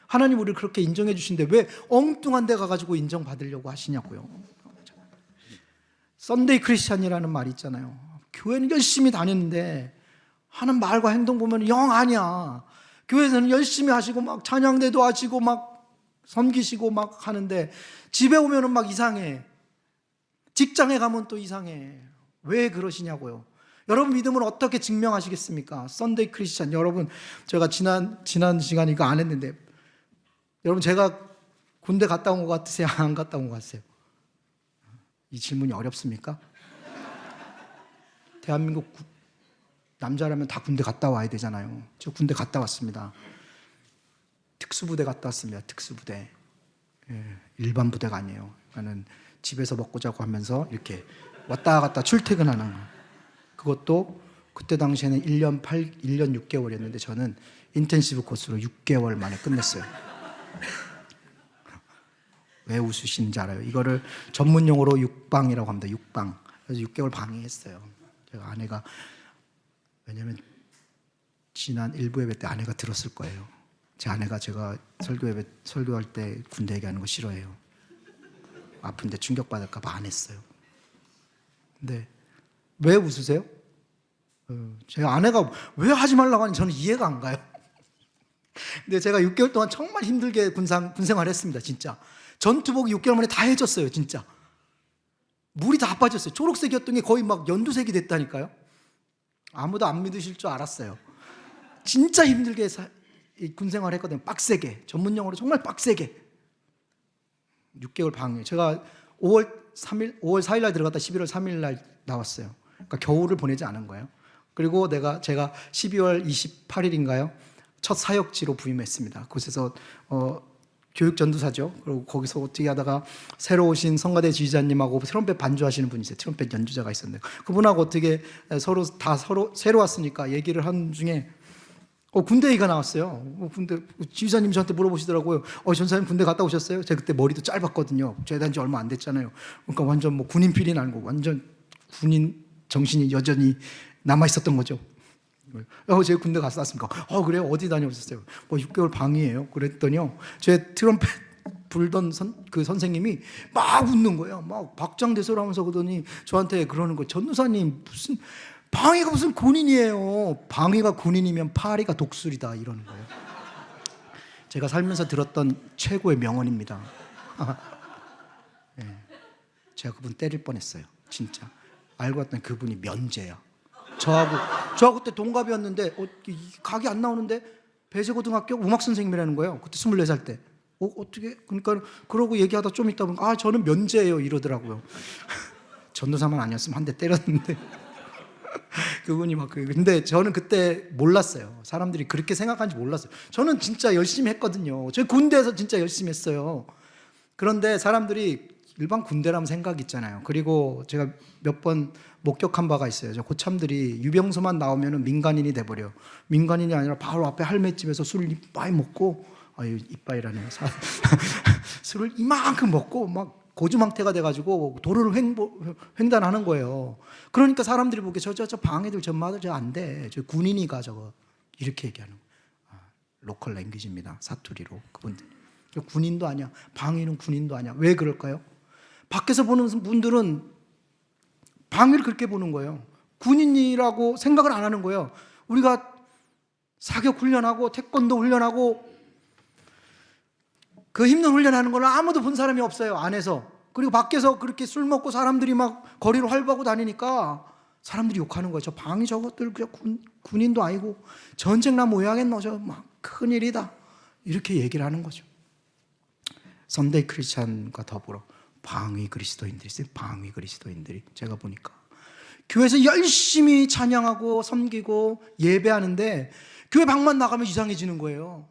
하나님 우리를 그렇게 인정해 주신데 왜 엉뚱한 데 가가지고 인정받으려고 하시냐고요. 썬데이 크리스찬이라는 말이 있잖아요. 교회는 열심히 다녔는데 하는 말과 행동 보면 영 아니야. 교회에서는 열심히 하시고 막 찬양대도 하시고 막 섬기시고 막 하는데 집에 오면은 막 이상해. 직장에 가면 또 이상해. 왜 그러시냐고요. 여러분 믿음을 어떻게 증명하시겠습니까? 썬데이 크리스찬 여러분, 제가 지난 시간에 이거 안 했는데, 여러분 제가 군대 갔다 온 것 같으세요? 안 갔다 온 것 같으세요? 이 질문이 어렵습니까? 대한민국 남자라면 다 군대 갔다 와야 되잖아요. 저 군대 갔다 왔습니다. 특수부대 갔다 왔습니다. 특수부대. 일반 부대가 아니에요. 나는 집에서 먹고 자고 하면서 이렇게 왔다 갔다 출퇴근하는 거. 그것도 그때 당시에는 1년 6개월이었는데 저는 인텐시브 코스로 6개월 만에 끝냈어요. 왜 웃으시는지 알아요? 이거를 전문용어로 육방이라고 합니다. 육방. 그래서 6개월 방해했어요. 제가 아내가, 왜냐면 지난 일부 예배 때 아내가 들었을 거예요. 제 아내가 제가 설교할 때 군대 얘기하는 거 싫어해요. 아픈데 충격받을까 봐 안 했어요. 근데 왜 웃으세요? 제 아내가 왜 하지 말라고 하는지 저는 이해가 안 가요. 근데 제가 6개월 동안 정말 힘들게 군생활을 했습니다. 진짜 전투복이 6개월 만에 다 해졌어요. 진짜 물이 다 빠졌어요. 초록색이었던 게 거의 막 연두색이 됐다니까요. 아무도 안 믿으실 줄 알았어요. 진짜 힘들게 군생활을 했거든요. 빡세게, 전문용어로 정말 빡세게. 6개월 방해. 제가 5월 4일 날 들어갔다 11월 3일 날 나왔어요. 그러니까 겨울을 보내지 않은 거예요. 그리고 제가 12월 28일인가요? 첫 사역지로 부임했습니다. 그곳에서 교육 전도사죠. 그리고 거기서 어떻게 하다가 새로 오신 성가대 지휘자님하고 트럼펫 반주하시는 분이세요. 트럼펫 연주자가 있었는데 그분하고 어떻게 서로 새로 왔으니까 얘기를 하는 중에 군대 얘기가 나왔어요. 군대 지휘자님 저한테 물어보시더라고요. 전사님 군대 갔다 오셨어요? 제가 그때 머리도 짧았거든요. 제대한 지 얼마 안 됐잖아요. 그러니까 완전 뭐 군인 필인 아니고 완전 군인 정신이 여전히 남아 있었던 거죠. 제가 군대 갔다 왔습니까? 그래요? 어디 다녀오셨어요? 6개월 방이에요. 그랬더니요, 제 트럼펫 불던 그 선생님이 막 웃는 거예요. 막 박장대소를 하면서 그러더니 저한테 그러는 거예요. 전도사님, 무슨 방위가 무슨 군인이에요. 방위가 군인이면 파리가 독수리다, 이러는 거예요. 제가 살면서 들었던 최고의 명언입니다. 제가 그분 때릴 뻔했어요. 진짜 알고 봤더니 그분이 면제야. 저하고 그때 동갑이었는데 각이 안 나오는데 배재고등학교 음악 선생님이라는 거예요. 그때 24살 때. 어떻게, 그러니까 그러고 얘기하다 좀 있다 보니까 저는 면제예요, 이러더라고요. 전도사만 아니었으면 한 대 때렸는데. 그분이 근데 저는 그때 몰랐어요. 사람들이 그렇게 생각하는지 몰랐어요. 저는 진짜 열심히 했거든요. 저희 군대에서 진짜 열심히 했어요. 그런데 사람들이 일반 군대라면 생각이 있잖아요. 그리고 제가 몇 번 목격한 바가 있어요. 저 고참들이 유병소만 나오면 민간인이 돼버려요. 민간인이 아니라 바로 앞에 할매집에서 술을 이빠이 먹고, 이빠이라네요. 술을 이만큼 먹고 막 고주망태가 돼가지고 도로를 횡단하는 거예요. 그러니까 사람들이 보기에 저 방해들 전마들 저 안 돼. 저 군인이가 저거 이렇게 얘기하는 거예요. 로컬 랭귀지입니다. 사투리로 그분들. 저 군인도 아니야. 방위는 군인도 아니야. 왜 그럴까요? 밖에서 보는 분들은 방위를 그렇게 보는 거예요. 군인이라고 생각을 안 하는 거예요. 우리가 사격 훈련하고 태권도 훈련하고 그 힘든 훈련하는 걸 아무도 본 사람이 없어요. 안에서. 그리고 밖에서 그렇게 술 먹고 사람들이 막 거리로 활보하고 다니니까 사람들이 욕하는 거예요. 저 방위 저것들 그냥 군인도 아니고 전쟁 나면 뭐 해야겠노? 저 막 큰일이다. 이렇게 얘기를 하는 거죠. 선데이 크리스찬과 더불어 방위 그리스도인들이 있어요. 방위 그리스도인들이. 제가 보니까 교회에서 열심히 찬양하고 섬기고 예배하는데 교회 방만 나가면 이상해지는 거예요.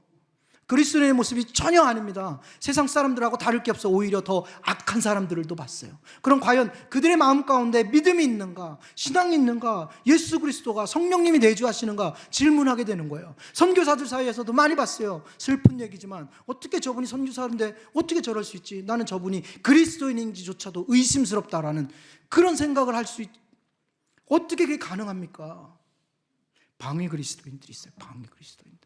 그리스도인의 모습이 전혀 아닙니다. 세상 사람들하고 다를 게 없어. 오히려 더 악한 사람들도 봤어요. 그럼 과연 그들의 마음 가운데 믿음이 있는가? 신앙이 있는가? 예수 그리스도가 성령님이 내주하시는가? 질문하게 되는 거예요. 선교사들 사이에서도 많이 봤어요. 슬픈 얘기지만 어떻게 저분이 선교사인데 어떻게 저럴 수 있지? 나는 저분이 그리스도인인지조차도 의심스럽다라는 그런 생각을 할 수 있. 어떻게 그게 가능합니까? 방위 그리스도인들이 있어요. 방위 그리스도인들.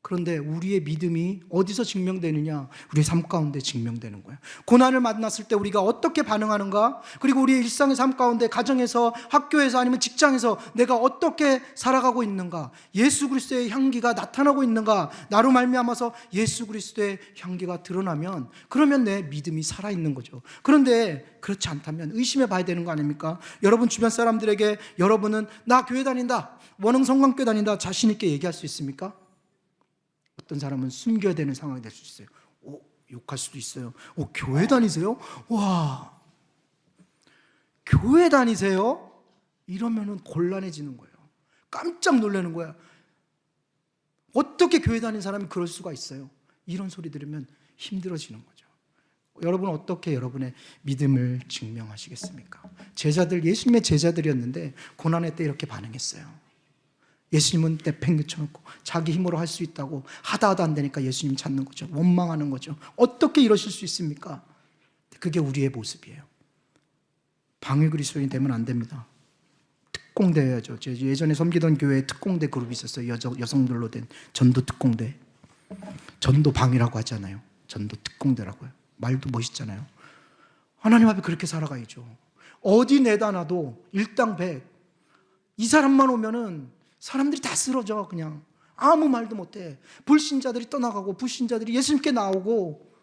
그런데 우리의 믿음이 어디서 증명되느냐? 우리의 삶 가운데 증명되는 거예요. 고난을 만났을 때 우리가 어떻게 반응하는가? 그리고 우리의 일상의 삶 가운데, 가정에서, 학교에서, 아니면 직장에서 내가 어떻게 살아가고 있는가? 예수 그리스도의 향기가 나타나고 있는가? 나로 말미암아서 예수 그리스도의 향기가 드러나면, 그러면 내 믿음이 살아있는 거죠. 그런데 그렇지 않다면 의심해 봐야 되는 거 아닙니까? 여러분 주변 사람들에게 여러분은 나 교회 다닌다, 원흥 성광교회 다닌다 자신 있게 얘기할 수 있습니까? 어떤 사람은 숨겨야 되는 상황이 될 수 있어요. 욕할 수도 있어요. 교회 다니세요? 와, 교회 다니세요? 이러면은 곤란해지는 거예요. 깜짝 놀라는 거야. 어떻게 교회 다니는 사람이 그럴 수가 있어요? 이런 소리 들으면 힘들어지는 거죠. 여러분 어떻게 여러분의 믿음을 증명하시겠습니까? 제자들, 예수님의 제자들이었는데 고난의 때 이렇게 반응했어요. 예수님은 내팽개쳐놓고 자기 힘으로 할 수 있다고 하다 안 되니까 예수님 찾는 거죠. 원망하는 거죠. 어떻게 이러실 수 있습니까? 그게 우리의 모습이에요. 방위 그리스도인이 되면 안 됩니다. 특공대여야죠. 예전에 섬기던 교회에 특공대 그룹이 있었어요. 여성들로 된 전도 특공대. 전도 방위라고 하잖아요. 전도 특공대라고요. 말도 멋있잖아요. 하나님 앞에 그렇게 살아가야죠. 어디 내다 놔도 일당백. 이 사람만 오면은 사람들이 다 쓰러져. 그냥 아무 말도 못해. 불신자들이 떠나가고 불신자들이 예수님께 나오고,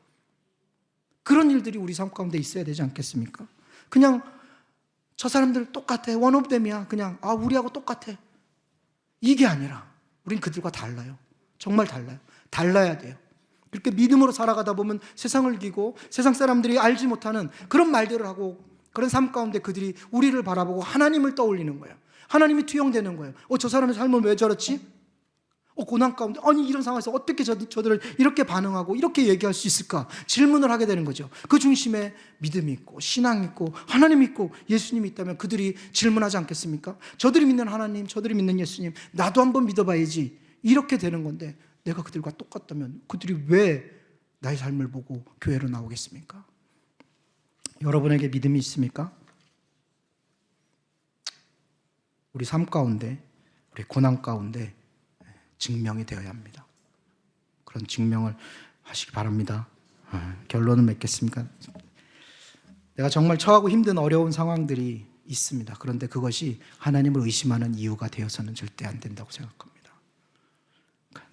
그런 일들이 우리 삶 가운데 있어야 되지 않겠습니까? 그냥 저 사람들 똑같아, 원오브댐이야, 그냥 우리하고 똑같아, 이게 아니라 우린 그들과 달라요. 정말 달라요. 달라야 돼요. 그렇게 믿음으로 살아가다 보면 세상을 이기고 세상 사람들이 알지 못하는 그런 말들을 하고, 그런 삶 가운데 그들이 우리를 바라보고 하나님을 떠올리는 거예요. 하나님이 투영되는 거예요. 저 사람의 삶은 왜 저렇지? 고난 가운데, 아니 이런 상황에서 어떻게 저들을 이렇게 반응하고 이렇게 얘기할 수 있을까? 질문을 하게 되는 거죠. 그 중심에 믿음이 있고 신앙이 있고 하나님이 있고 예수님이 있다면 그들이 질문하지 않겠습니까? 저들이 믿는 하나님, 저들이 믿는 예수님, 나도 한번 믿어봐야지, 이렇게 되는 건데, 내가 그들과 똑같다면 그들이 왜 나의 삶을 보고 교회로 나오겠습니까? 여러분에게 믿음이 있습니까? 우리 삶 가운데, 우리 고난 가운데 증명이 되어야 합니다. 그런 증명을 하시기 바랍니다. 결론을 맺겠습니까? 내가 정말 처하고 힘든 어려운 상황들이 있습니다. 그런데 그것이 하나님을 의심하는 이유가 되어서는 절대 안 된다고 생각합니다.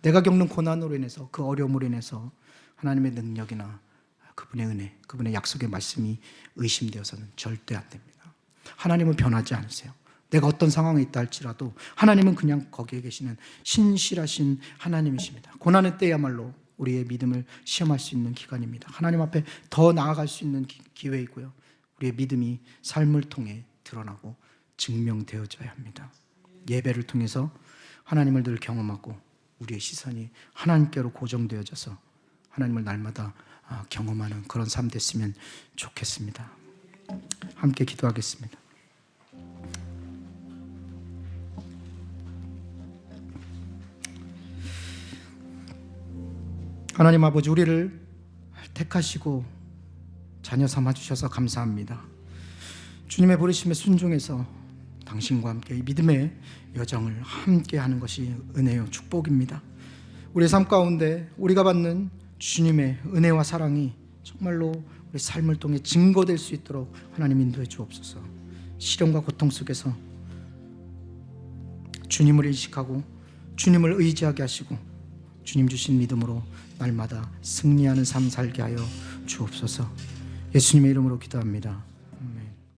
내가 겪는 고난으로 인해서, 그 어려움으로 인해서 하나님의 능력이나 그분의 은혜, 그분의 약속의 말씀이 의심되어서는 절대 안 됩니다. 하나님은 변하지 않으세요. 내가 어떤 상황에 있다 할지라도 하나님은 그냥 거기에 계시는 신실하신 하나님이십니다. 고난의 때야말로 우리의 믿음을 시험할 수 있는 기간입니다. 하나님 앞에 더 나아갈 수 있는 기회이고요. 우리의 믿음이 삶을 통해 드러나고 증명되어져야 합니다. 예배를 통해서 하나님을 늘 경험하고 우리의 시선이 하나님께로 고정되어져서 하나님을 날마다 경험하는 그런 삶 됐으면 좋겠습니다. 함께 기도하겠습니다. 하나님 아버지, 우리를 택하시고 자녀 삼아주셔서 감사합니다. 주님의 부르심에 순종해서 당신과 함께 이 믿음의 여정을 함께 하는 것이 은혜요 축복입니다. 우리의 삶 가운데 우리가 받는 주님의 은혜와 사랑이 정말로 우리 삶을 통해 증거될 수 있도록 하나님 인도해 주옵소서. 시련과 고통 속에서 주님을 인식하고 주님을 의지하게 하시고 주님 주신 믿음으로 날마다 승리하는 삶 살게 하여 주옵소서. 예수님의 이름으로 기도합니다.